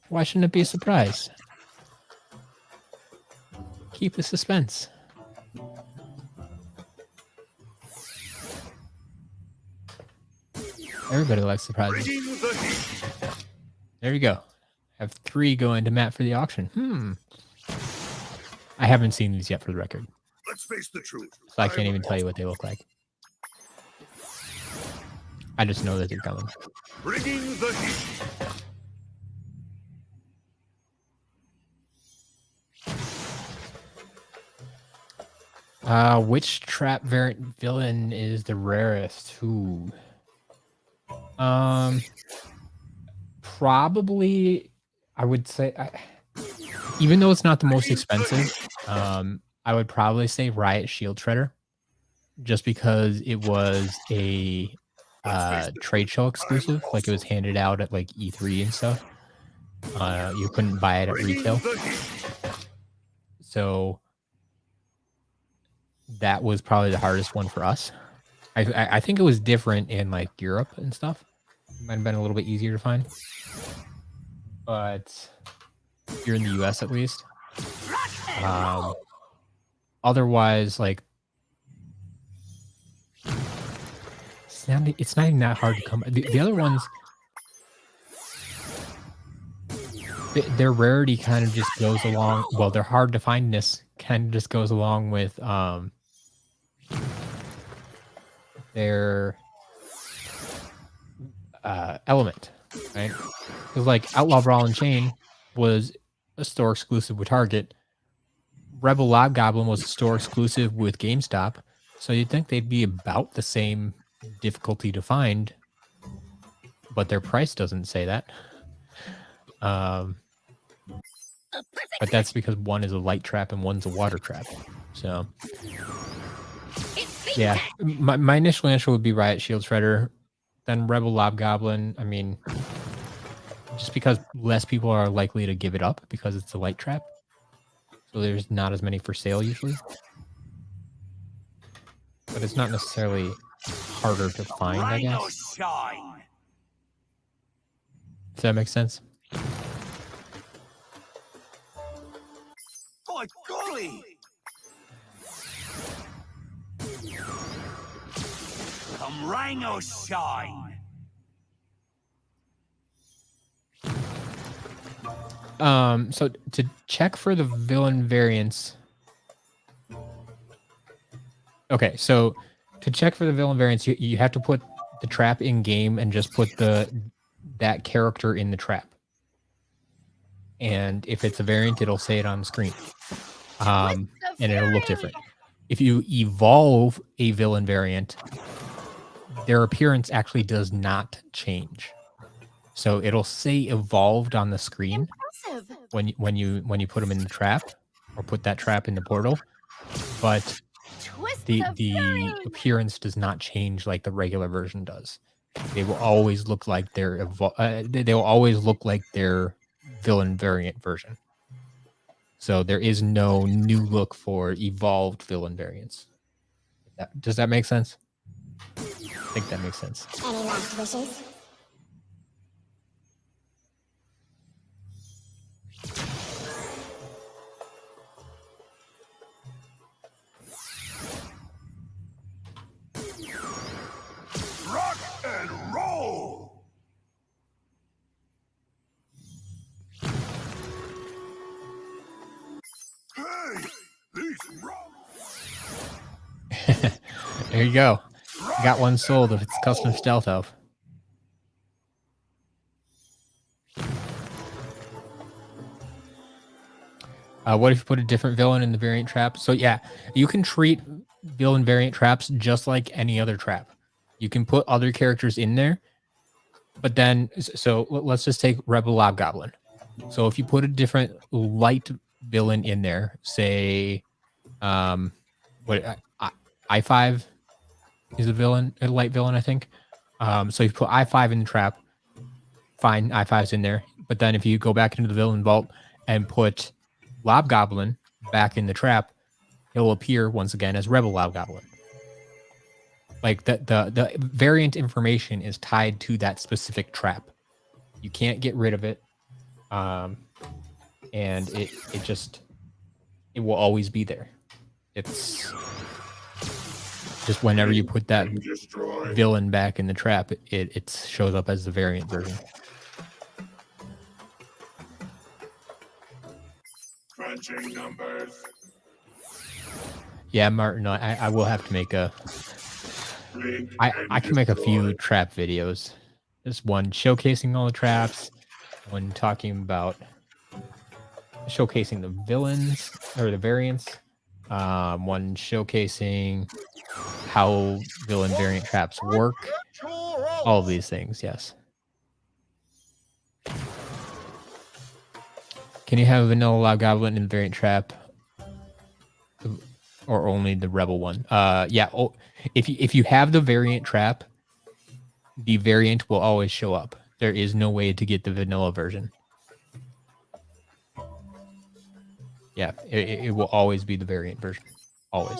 A: Why shouldn't it be a surprise? Keep the suspense. Everybody likes surprises. There you go. Have 3 going to Matt for the auction. I haven't seen these yet, for the record.
B: Let's face the truth.
A: So I can't even tell you what they look like. I just know that they're coming.
B: Bringing the heat.
A: Which trap variant villain is the rarest? Who? Probably, I would say, even though it's not the most expensive, I would probably say Riot Shield Shredder, just because it was a trade show exclusive. Like, it was handed out at like E3 and stuff. You couldn't buy it at retail, so that was probably the hardest one for us. I think it was different in like Europe and stuff. It might have been a little bit easier to find, but here in the US at least. Otherwise, like, it's not even that hard to come. The other ones, their rarity kind of just goes along. Well, their hard to findness kind of just goes along with their element, right? Because like Outlaw Brawl and Chain was a store exclusive with Target. Rebel Lobgoblin was a store exclusive with GameStop. So you'd think they'd be about the same difficulty to find, but their price doesn't say that. But that's because one is a light trap and one's a water trap. So yeah, my initial answer would be Riot Shield Shredder, then Rebel Lobgoblin. I mean, just because less people are likely to give it up because it's a light trap. So there's not as many for sale usually. But it's not necessarily harder to find, I guess. Does that make sense?
B: By golly! Come rain or shine.
A: So to check for the villain variants. Okay, so to check for the villain variants, you have to put the trap in game and just put that character in the trap. And if it's a variant, it'll say it on the screen. And it'll look different. If you evolve a villain variant, their appearance actually does not change. So it'll say evolved on the screen when you put them in the trap or put that trap in the portal, but the appearance does not change like the regular version does. They will always look like their they will always look like their villain variant version. So there is no new look for evolved villain variants. Does that make sense? I think that makes sense.
C: Any last wishes?
B: Rock and roll! Hey, these rock.
A: There you go. Got one sold if it's custom stealth elf. What if you put a different villain in the variant trap? So yeah, you can treat villain variant traps just like any other trap. You can put other characters in there, but then so let's just take Rebel Hobgoblin. So if you put a different light villain in there, say, I5 is a villain, a light villain, I think. So you put I5 in the trap, fine, I5's in there. But then if you go back into the villain vault and put Lobgoblin back in the trap, he'll appear once again as Rebel Lobgoblin. Like the variant information is tied to that specific trap. You can't get rid of it. And it will always be there. It's just whenever you put that villain back in the trap, it shows up as the variant version.
B: Crunching numbers.
A: Yeah, Martin, I will have to make a... I can make a few trap videos. Just one showcasing all the traps, one talking about showcasing the villains or the variants, one showcasing how villain variant traps work. All of these things, yes. Can you have a vanilla Lobgoblin in the variant trap, or only the rebel one? Yeah. If you have the variant trap, the variant will always show up. There is no way to get the vanilla version. Yeah, it will always be the variant version. Always.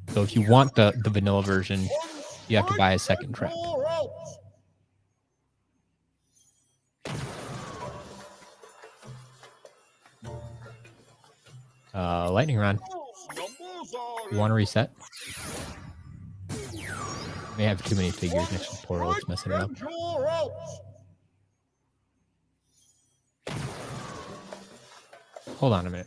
A: So if you want the vanilla version, you have to buy a second trap. Lightning round. You want to reset? May have too many figures next to the portal. It's messing it up. Hold on a minute.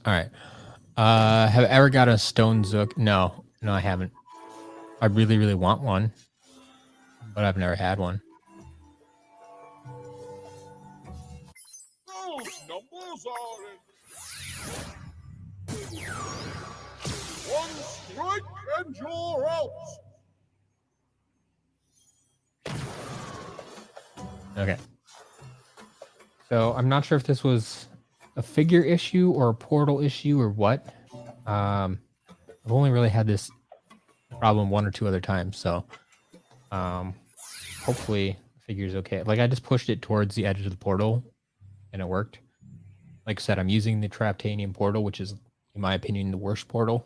A: All right. Have I ever got a stone zook? No, I haven't. I really, really want one, but I've never had one.
B: Those numbers are in. One strike and you're out.
A: Okay. So I'm not sure if this was a figure issue or a portal issue or what. I've only really had this problem one or two other times, so hopefully the figure's okay. Like I just pushed it towards the edge of the portal and it worked. Like I said, I'm using the Traptanium portal, which is, in my opinion, the worst portal.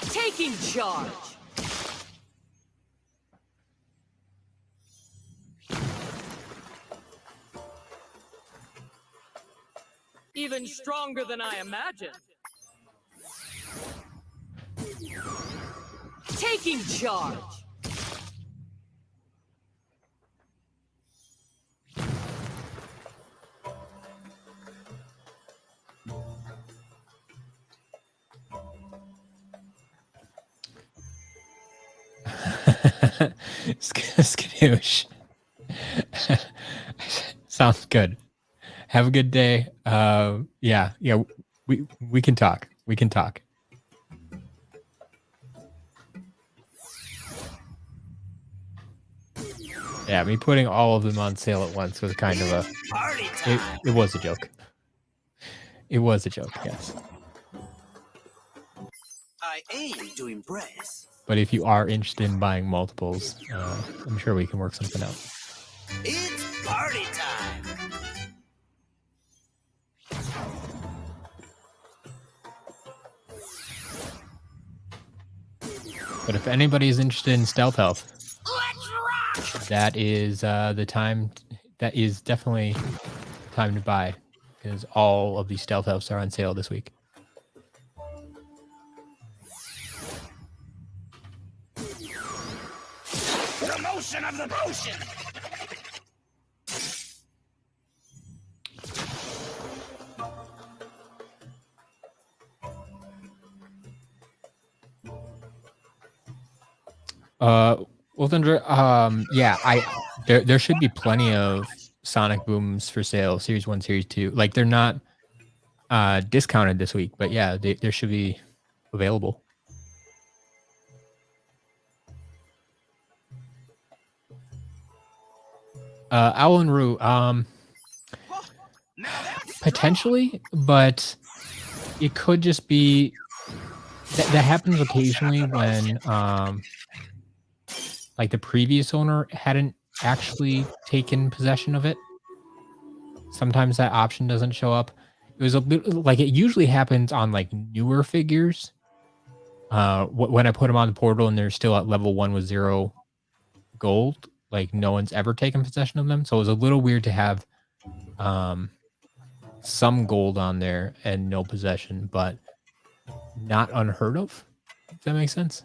D: Taking charge. Even stronger than I imagined. Taking charge.
A: Skadoosh. Sounds good. Have a good day. Yeah, we can talk. We can talk. Yeah, me putting all of them on sale at once was kind of a...
C: Party time.
A: It was a joke. It was a joke, yes.
C: I aim to impress.
A: But if you are interested in buying multiples, I'm sure we can work something out.
C: It's party time.
A: But if anybody is interested in stealth health,
C: Let's rock.
A: that is the time. That is definitely the time to buy, because all of these stealth healths are on sale this week.
C: The motion of the potion.
A: Well, Thunder, yeah, there should be plenty of Sonic Booms for sale, Series 1, Series 2. Like, they're not discounted this week, but yeah, there should be available. Owl and Roo, potentially, but it could just be that happens occasionally when like the previous owner hadn't actually taken possession of it. Sometimes that option doesn't show up. It was a bit like it usually happens on like newer figures. When I put them on the portal and they're still at level 1 with 0 gold, like no one's ever taken possession of them. So it was a little weird to have some gold on there and no possession, but not unheard of. If that makes sense.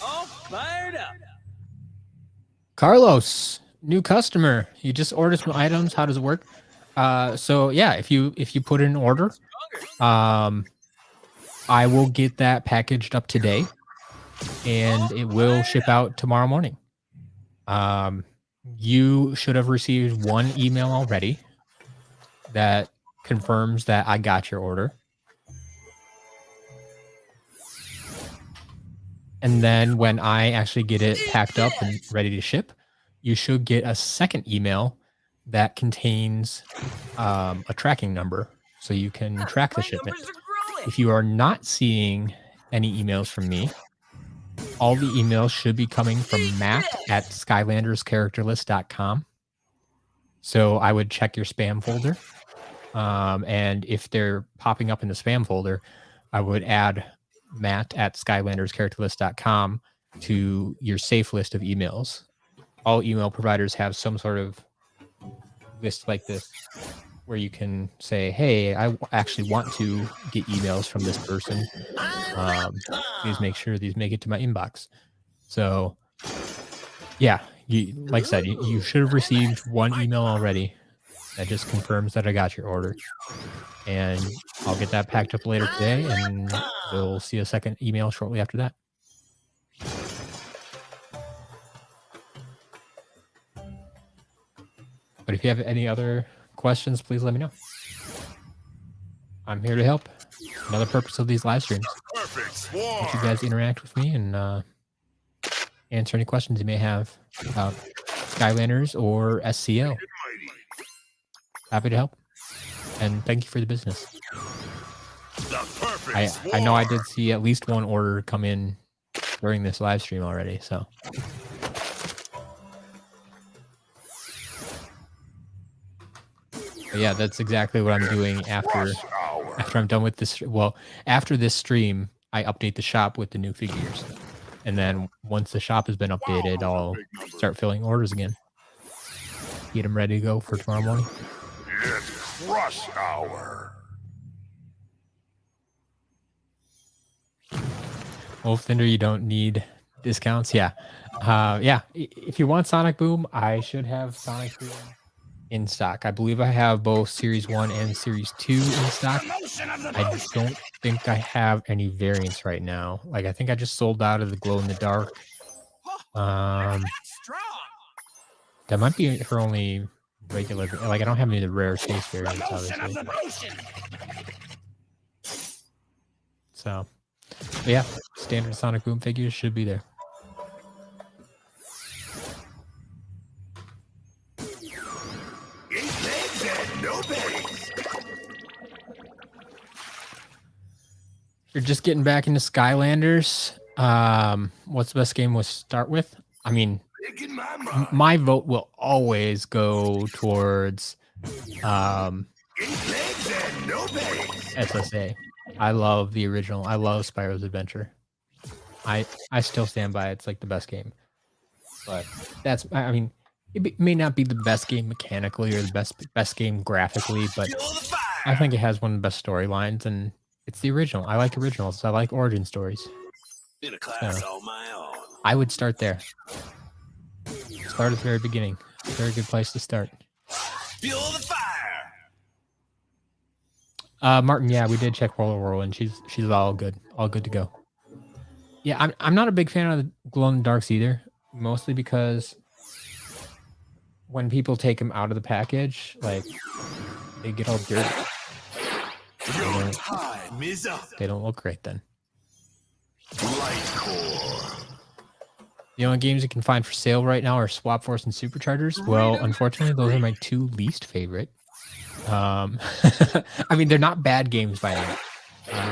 D: All fired up.
A: Carlos, new customer. You just ordered some items. How does it work? So yeah, if you put in an order, I will get that packaged up today, and it will ship out tomorrow morning. You should have received one email already that confirms that I got your order. And then when I actually get it packed up and ready to ship, you should get a second email that contains a tracking number so you can track the shipment. If you are not seeing any emails from me, all the emails should be coming from Matt at SkylandersCharacterList.com. So I would check your spam folder. And if they're popping up in the spam folder, I would add Matt at SkylandersCharacterList.com to your safe list of emails. All email providers have some sort of list like this where you can say, hey, I actually want to get emails from this person. Please make sure these make it to my inbox. So yeah, like I said, you should have received one email already that just confirms that I got your order. And I'll get that packed up later today, and we'll see a second email shortly after that. But if you have any other questions, please let me know. I'm here to help. Another purpose of these live streams. Let you guys interact with me and answer any questions you may have about Skylanders or SCL. Happy to help. And thank you for the business. I know I did see at least one order come in during this live stream already, so. But yeah, that's exactly what I'm doing after I'm done with this. Well, after this stream, I update the shop with the new figures. And then once the shop has been updated, I'll start filling orders again. Get them ready to go for tomorrow morning.
B: It's rush hour.
A: Wolf Thunder, you don't need discounts. Yeah. Yeah. If you want Sonic Boom, I should have Sonic Boom in stock. I believe I have both Series 1 and Series 2 in stock. I don't think I have any variants right now. Like, I think I just sold out of the glow in the dark. That might be her only regular. Like, I don't have any of the rare space variants, obviously. So, but yeah, standard Sonic Boom figures should be there. You're just getting back into Skylanders. What's the best game to start with? I mean, my vote will always go towards SSA. I love the original. I love Spyro's Adventure. I still stand by it. It's like the best game. But that's, I mean, may not be the best game mechanically or the best game graphically, but I think it has one of the best storylines, and it's the original. I like originals. I like origin stories.
C: In a class on my own.
A: I would start there. Start at the very beginning. Very good place to start.
C: Feel the fire.
A: Martin, yeah, we did check Roller Whirlwind. She's all good to go. Yeah, I'm not a big fan of the glow in the darks either, mostly because when people take them out of the package, like they get all dirty.
C: Your time is up.
A: They don't look great then.
C: Light core.
A: The only games you can find for sale right now are Swap Force and Superchargers. Well, unfortunately, those are my two least favorite. I mean, they're not bad games by any means,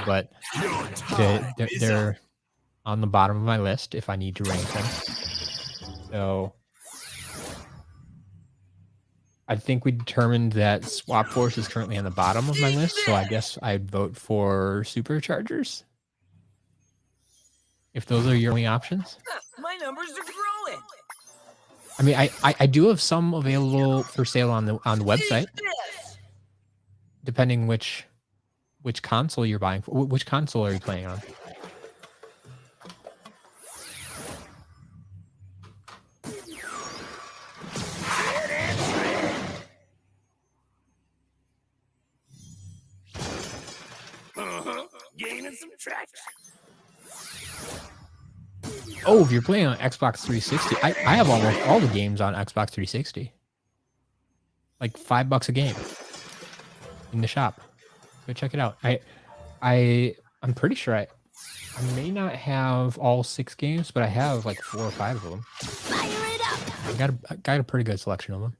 A: but they're on the bottom of my list if I need to rank them. So I think we determined that Swap Force is currently on the bottom of my list, so I guess I'd vote for Superchargers. If those are your only options.
D: My numbers are growing.
A: I mean, I do have some available for sale on the website, depending which console you're buying for. Which console are you playing on?
C: Gaining some traction.
A: Oh, if you're playing on Xbox 360, I have almost all the games on Xbox 360. Like $5 a game in the shop. Go check it out. I'm pretty sure I may not have all 6 games, but I have like 4 or 5 of them.
C: Fire it up.
A: I got a pretty good selection of them.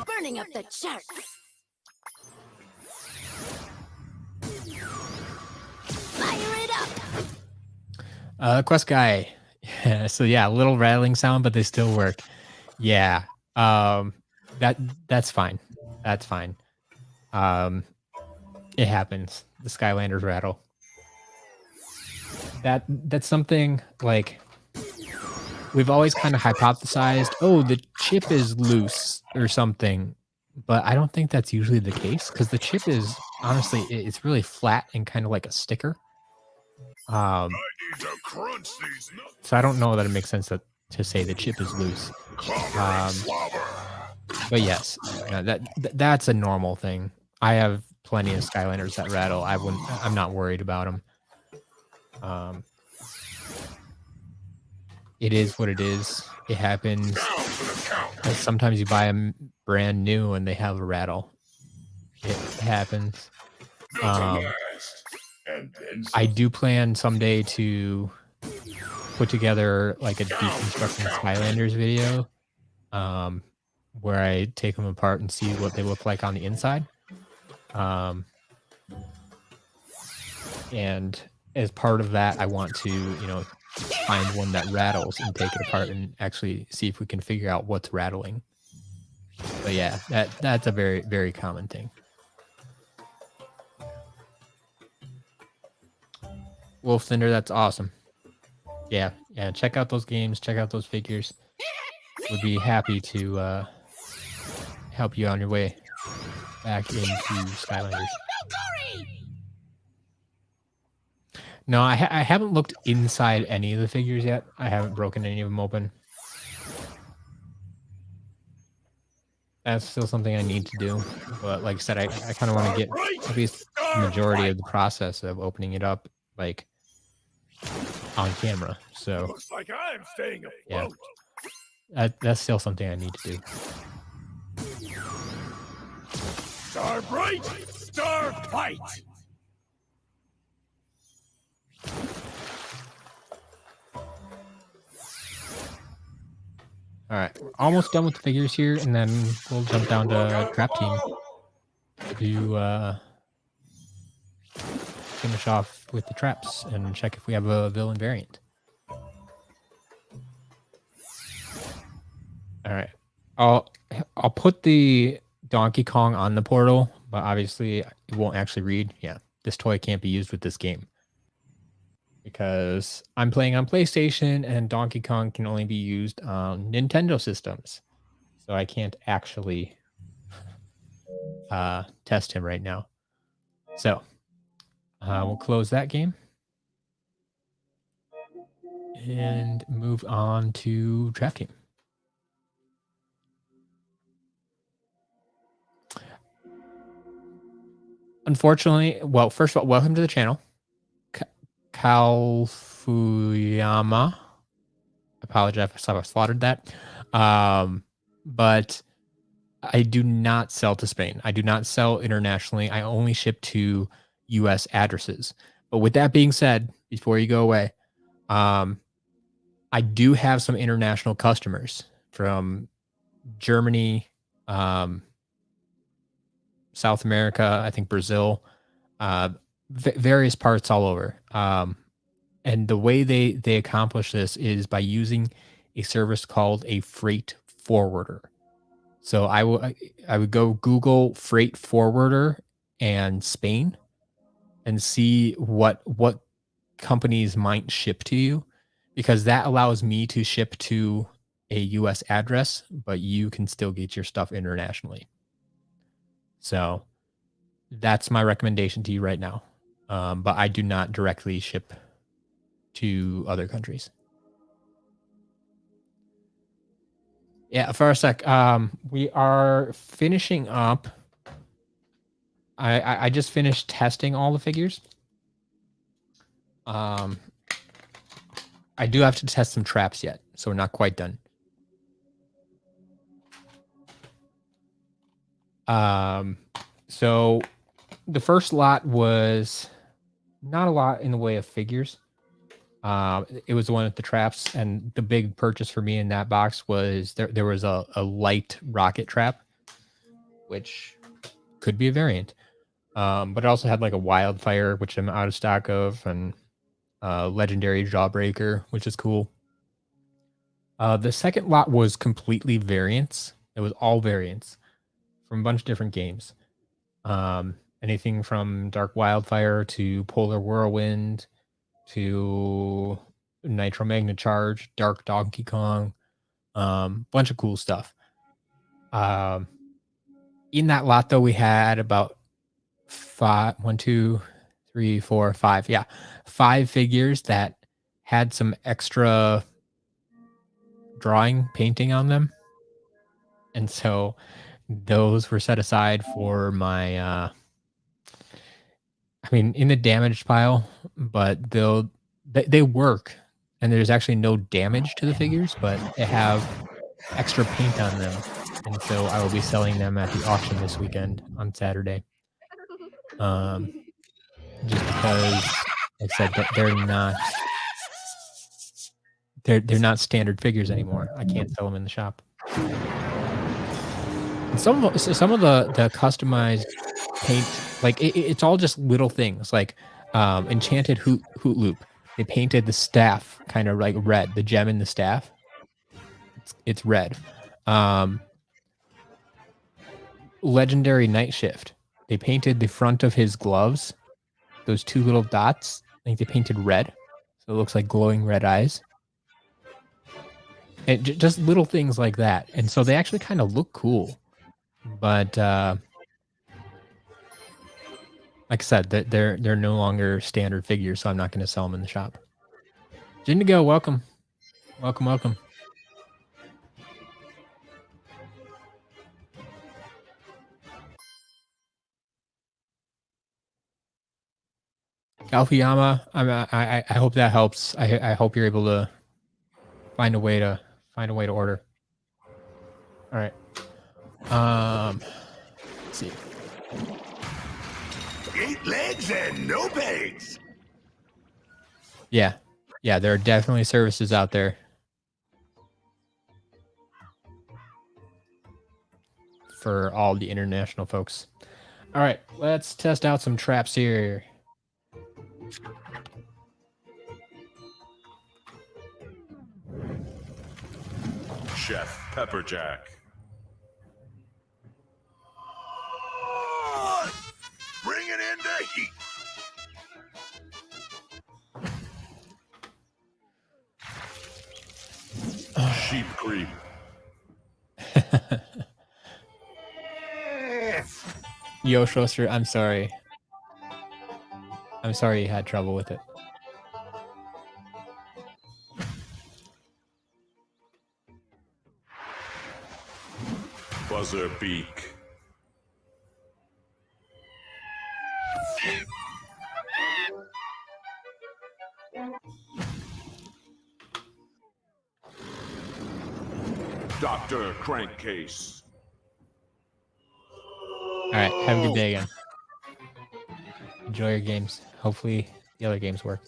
C: Burning up the charts. Fire it up.
A: Quest guy. So yeah, a little rattling sound, but they still work. Yeah. That's fine. That's fine. It happens. The Skylanders rattle. That's something like we've always kind of hypothesized, oh, the chip is loose or something, but I don't think that's usually the case because the chip is honestly it's really flat and kind of like a sticker. So I don't know that it makes sense to say the chip is loose. But yes, that's a normal thing. I have plenty of Skylanders that rattle. I'm not worried about them. It is what it is. It happens. And sometimes you buy them brand new and they have a rattle. It happens. I do plan someday to put together like a deconstructing Skylanders video, where I take them apart and see what they look like on the inside. And as part of that, I want to, find one that rattles and take it apart and actually see if we can figure out what's rattling. But yeah, that's a very, very common thing. Wolf Thunder, that's awesome. Yeah, check out those games, check out those figures. Would be happy to help you on your way back into Skylanders. No, I haven't looked inside any of the figures yet. I haven't broken any of them open. That's still something I need to do. But like I said, I kind of want to get at least the majority of the process of opening it up, like, on camera. So,
B: Looks like I'm staying afloat.
A: yeah. That's still something I need to do.
B: Star bright,
C: Monster fight!
A: All right, we're almost done with the figures here, and then we'll jump down to Trap Team to finish off with the traps and check if we have a villain variant. All right, I'll put the Donkey Kong on the portal, but obviously it won't actually read. Yeah, this toy can't be used with this game because I'm playing on PlayStation and Donkey Kong can only be used on Nintendo systems. So I can't actually test him right now. So we'll close that game and move on to Trap Team. Unfortunately, well, first of all, welcome to the channel. Kalfuyama. Apologize if I slaughtered that. But I do not sell to Spain. I do not sell internationally. I only ship to US addresses. But with that being said, before you go away, I do have some international customers from Germany, South America, I think Brazil, various parts all over. And the way they accomplish this is by using a service called a freight forwarder. So I would go Google freight forwarder and Spain and see what companies might ship to you, because that allows me to ship to a US address, but you can still get your stuff internationally. So that's my recommendation to you right now. But I do not directly ship to other countries. Yeah, for a sec. We are finishing up. I just finished testing all the figures. I do have to test some traps yet, so we're not quite done. So the first lot was not a lot in the way of figures. It was the one with the traps, and the big purchase for me in that box was there was a light rocket trap, which could be a variant. But it also had like a wildfire, which I'm out of stock of, and legendary jawbreaker, which is cool. The second lot was completely variants. It was all variants from a bunch of different games. Anything from Dark Wildfire to Polar Whirlwind to Nitro Magna Charge, Dark Donkey Kong, bunch of cool stuff. In that lot, though, we had about 5 figures that had some extra drawing painting on them, and so those were set aside for my in the damaged pile, but they work, and there's actually no damage to the figures, but they have extra paint on them, and so I will be selling them at the auction this weekend on Saturday. Just because, like I said, they're not standard figures anymore. I can't sell them in the shop. And some of the customized paint, like it's all just little things, like Enchanted Hoot Loop. They painted the staff kind of like red, the gem in the staff. It's red. Legendary Night Shift. They painted the front of his gloves, those two little dots. I think they painted red, so it looks like glowing red eyes. And just little things like that, and so they actually kind of look cool. But like I said, they're no longer standard figures, so I'm not going to sell them in the shop. Jindigo, welcome. Welcome. Alfiyama, I hope that helps. I hope you're able to find a way to order. All right. Let's see.
C: 8 legs and no pegs.
A: Yeah. Yeah, there are definitely services out there for all the international folks. All right, let's test out some traps here.
C: Chef Pepperjack. Bring it into heat. Sheep creep.
A: Yo, Schuster, I'm sorry. I'm sorry you had trouble with it.
C: Buzzer beak. Dr. Crankcase.
A: All right, have a good day again. Enjoy your games. Hopefully the other games work.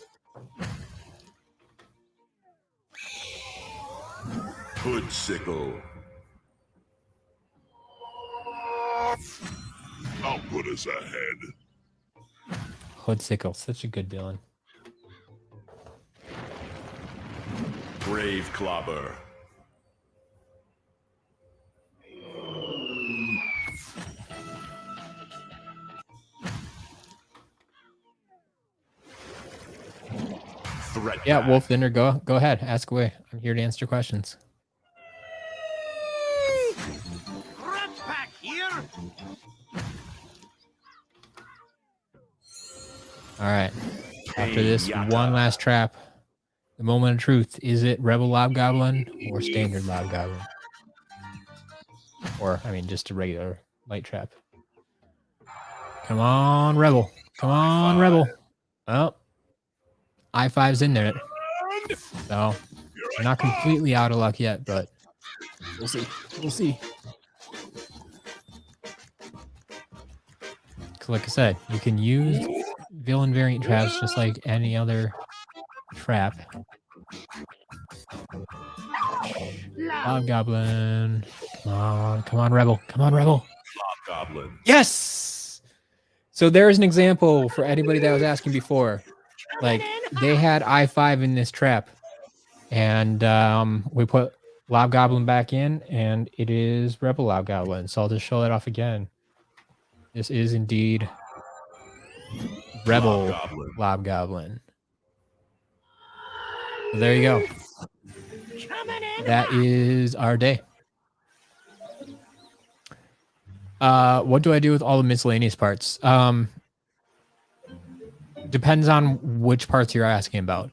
C: Hoodsicle. I'll put us ahead.
A: Hoodsicle, such a good villain.
C: Grave Clobber. Threat.
A: Yeah, Wolf Dinner, go ahead. Ask away. I'm here to answer questions.
B: Rat Pack here.
A: All right. After this one last trap, the moment of truth. Is it Rebel Lobgoblin or Standard Lobgoblin? Or, I mean, just a regular light trap. Come on, Rebel. Come on, Rebel. Well, I5's in there. So, we're not completely out of luck yet, but we'll see. We'll see. Like I said, you can use villain variant traps just like any other trap. Lobgoblin. Come on, Rebel. Come on, Rebel.
C: Goblin.
A: Yes! So there's an example for anybody that was asking before. Like, they had I5 in this trap. And we put Lobgoblin back in, and it is Rebel Lobgoblin. So I'll just show that off again. This is indeed Rebel Lobgoblin. So there you go. That is our day. What do I do with all the miscellaneous parts? Depends on which parts you're asking about.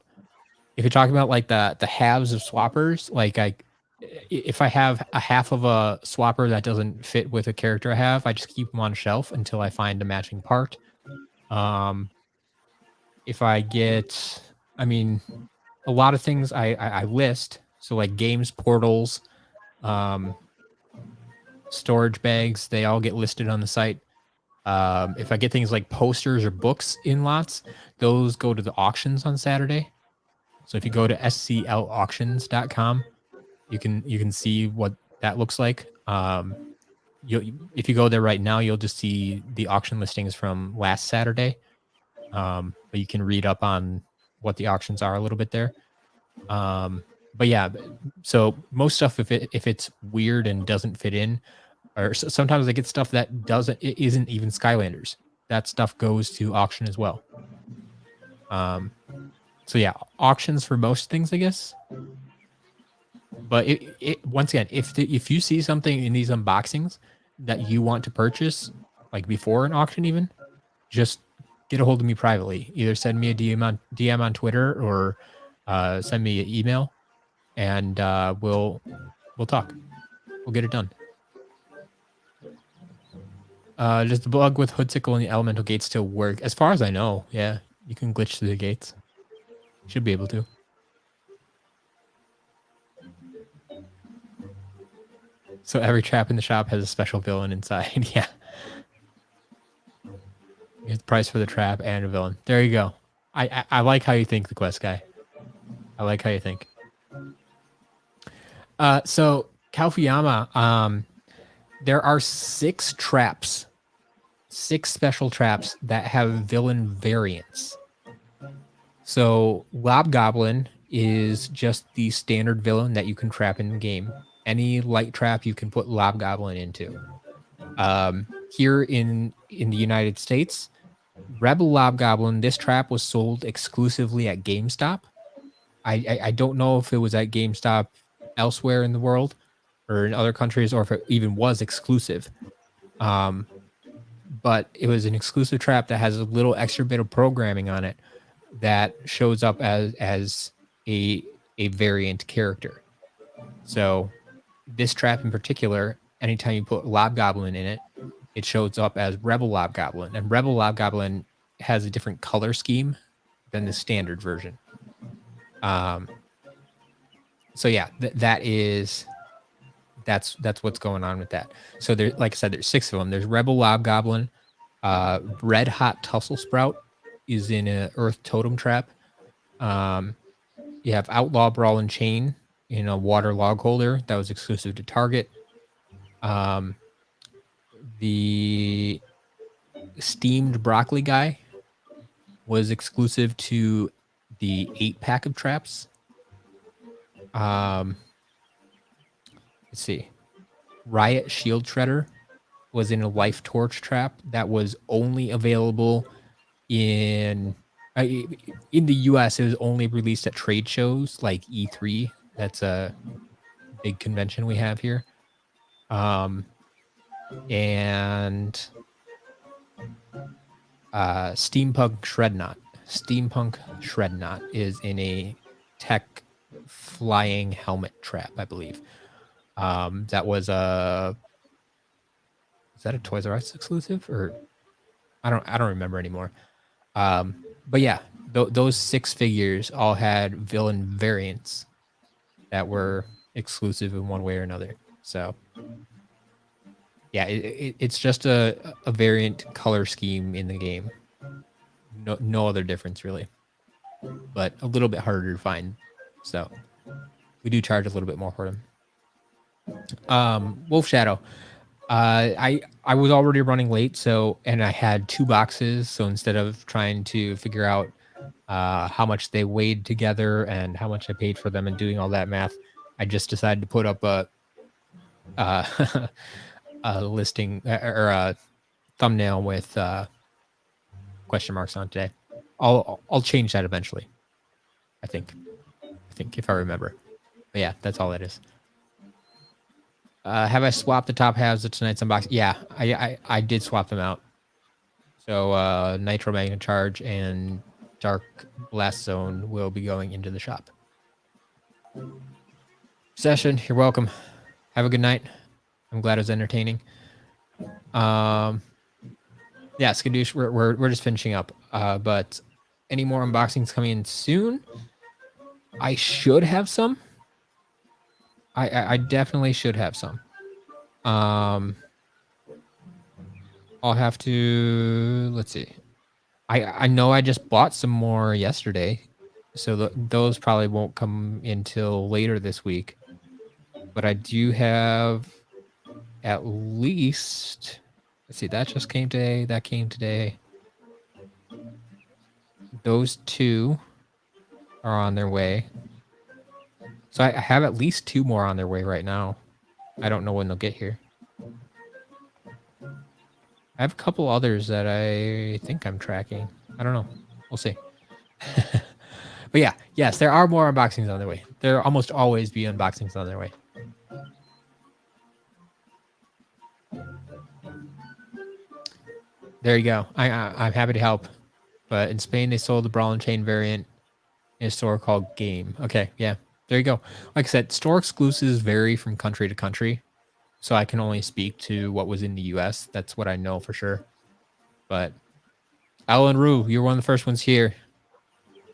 A: If you're talking about like the halves of swappers, like if I have a half of a swapper that doesn't fit with a character I have, I just keep them on a shelf until I find a matching part. If I get, I mean, a lot of things I list. So like games, portals, storage bags, they all get listed on the site. If I get things like posters or books in lots, those go to the auctions on Saturday. So if you go to sclauctions.com, you can see what that looks like. If you go there right now, you'll just see the auction listings from last Saturday. But you can read up on what the auctions are a little bit there. But yeah, so most stuff, if it's weird and doesn't fit in, or sometimes I get stuff that it isn't even Skylanders. That stuff goes to auction as well. So yeah, auctions for most things, I guess. But once again, if you see something in these unboxings that you want to purchase, like before an auction even, just get a hold of me privately. Either send me a DM on Twitter or send me an email, and we'll talk. We'll get it done. Does the bug with Hoodsicle and the elemental gates still work? As far as I know, yeah, you can glitch through the gates. Should be able to. So every trap in the shop has a special villain inside. Yeah. the price for the trap and a villain. There you go. I like how you think, the quest guy. I like how you think. So Kalfuyama, there are 6 traps, 6 special traps that have villain variants. So Lobgoblin is just the standard villain that you can trap in the game. Any light trap you can put Lobgoblin into. Here in the United States, Rebel Lobgoblin, this trap was sold exclusively at GameStop. I don't know if it was at GameStop elsewhere in the world or in other countries, or if it even was exclusive. But it was an exclusive trap that has a little extra bit of programming on it that shows up as a variant character. So this trap in particular, anytime you put Lobgoblin in it, it shows up as Rebel Lobgoblin. And Rebel Lobgoblin has a different color scheme than the standard version. So yeah, that's what's going on with that. So there, like I said, there's 6 of them. There's Rebel Lobgoblin, Red Hot Tussle Sprout is in a Earth Totem trap. You have Outlaw Brawl and Chain in a Water Log Holder that was exclusive to Target. The Steamed Broccoli Guy was exclusive to the 8-pack of traps. Let's see. Riot Shield Shredder was in a Life Torch trap that was only available in the US. It was only released at trade shows like E3. That's a big convention we have here. And Steampunk Shrednot is in a tech flying helmet trap, I believe. That was a Toys R Us exclusive, or I don't remember anymore. But yeah, those 6 figures all had villain variants that were exclusive in one way or another. So yeah, it's just a variant color scheme in the game. No other difference really, but a little bit harder to find. So we do charge a little bit more for them. Wolf Shadow. I was already running late, and I had 2 boxes. So instead of trying to figure out how much they weighed together and how much I paid for them and doing all that math, I just decided to put up a listing or a thumbnail with question marks on today. I'll change that eventually. I think if I remember. But yeah, that's all that is. Have I swapped the top halves of tonight's unboxing? Yeah, I did swap them out. So Nitro Magna Charge and Dark Blast Zone will be going into the shop. Session, you're welcome. Have a good night. I'm glad it was entertaining. Yeah, Skadoosh, we're just finishing up. But any more unboxings coming in soon? I should have some. I definitely should have some. I'll have to, let's see. I know I just bought some more yesterday, so those probably won't come until later this week. But I do have at least, let's see, that just came today. That came today. Those 2 are on their way. So I have at least 2 more on their way right now. I don't know when they'll get here. I have a couple others that I think I'm tracking. I don't know. We'll see. But yeah, yes, there are more unboxings on their way. There almost always be unboxings on their way. There you go. I'm happy to help. But in Spain, they sold the Brawl and Chain variant in a store called Game. Okay, yeah. There you go. Like I said, store exclusives vary from country to country. So I can only speak to what was in the US. That's what I know for sure. But Alan Rue, you're one of the first ones here.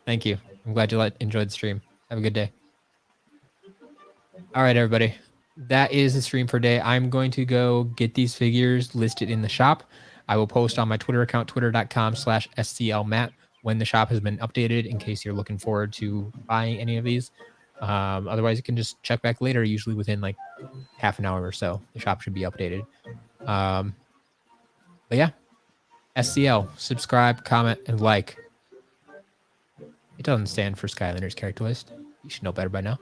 A: Thank you. I'm glad you enjoyed the stream. Have a good day. All right, everybody. That is the stream for today. I'm going to go get these figures listed in the shop. I will post on my Twitter account, twitter.com/SCLMatt, when the shop has been updated in case you're looking forward to buying any of these. Otherwise, you can just check back later, usually within like half an hour or so. The shop should be updated. But yeah, SCL, subscribe, comment, and like. It doesn't stand for Skylanders character list. You should know better by now.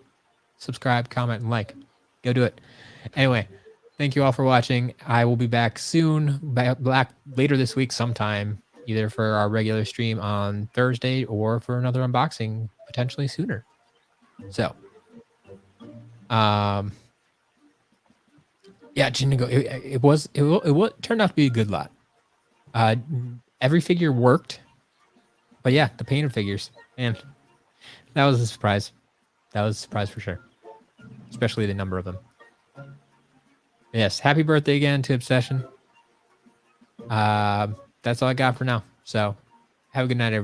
A: Subscribe, comment, and like. Go do it. Anyway, thank you all for watching. I will be back soon, back later this week sometime, either for our regular stream on Thursday or for another unboxing potentially sooner. So, yeah, Jinnigo, it turned out to be a good lot. Every figure worked, but yeah, the painted figures, man, that was a surprise. That was a surprise for sure, especially the number of them. Yes, happy birthday again to Obsession. That's all I got for now. So, have a good night, everybody.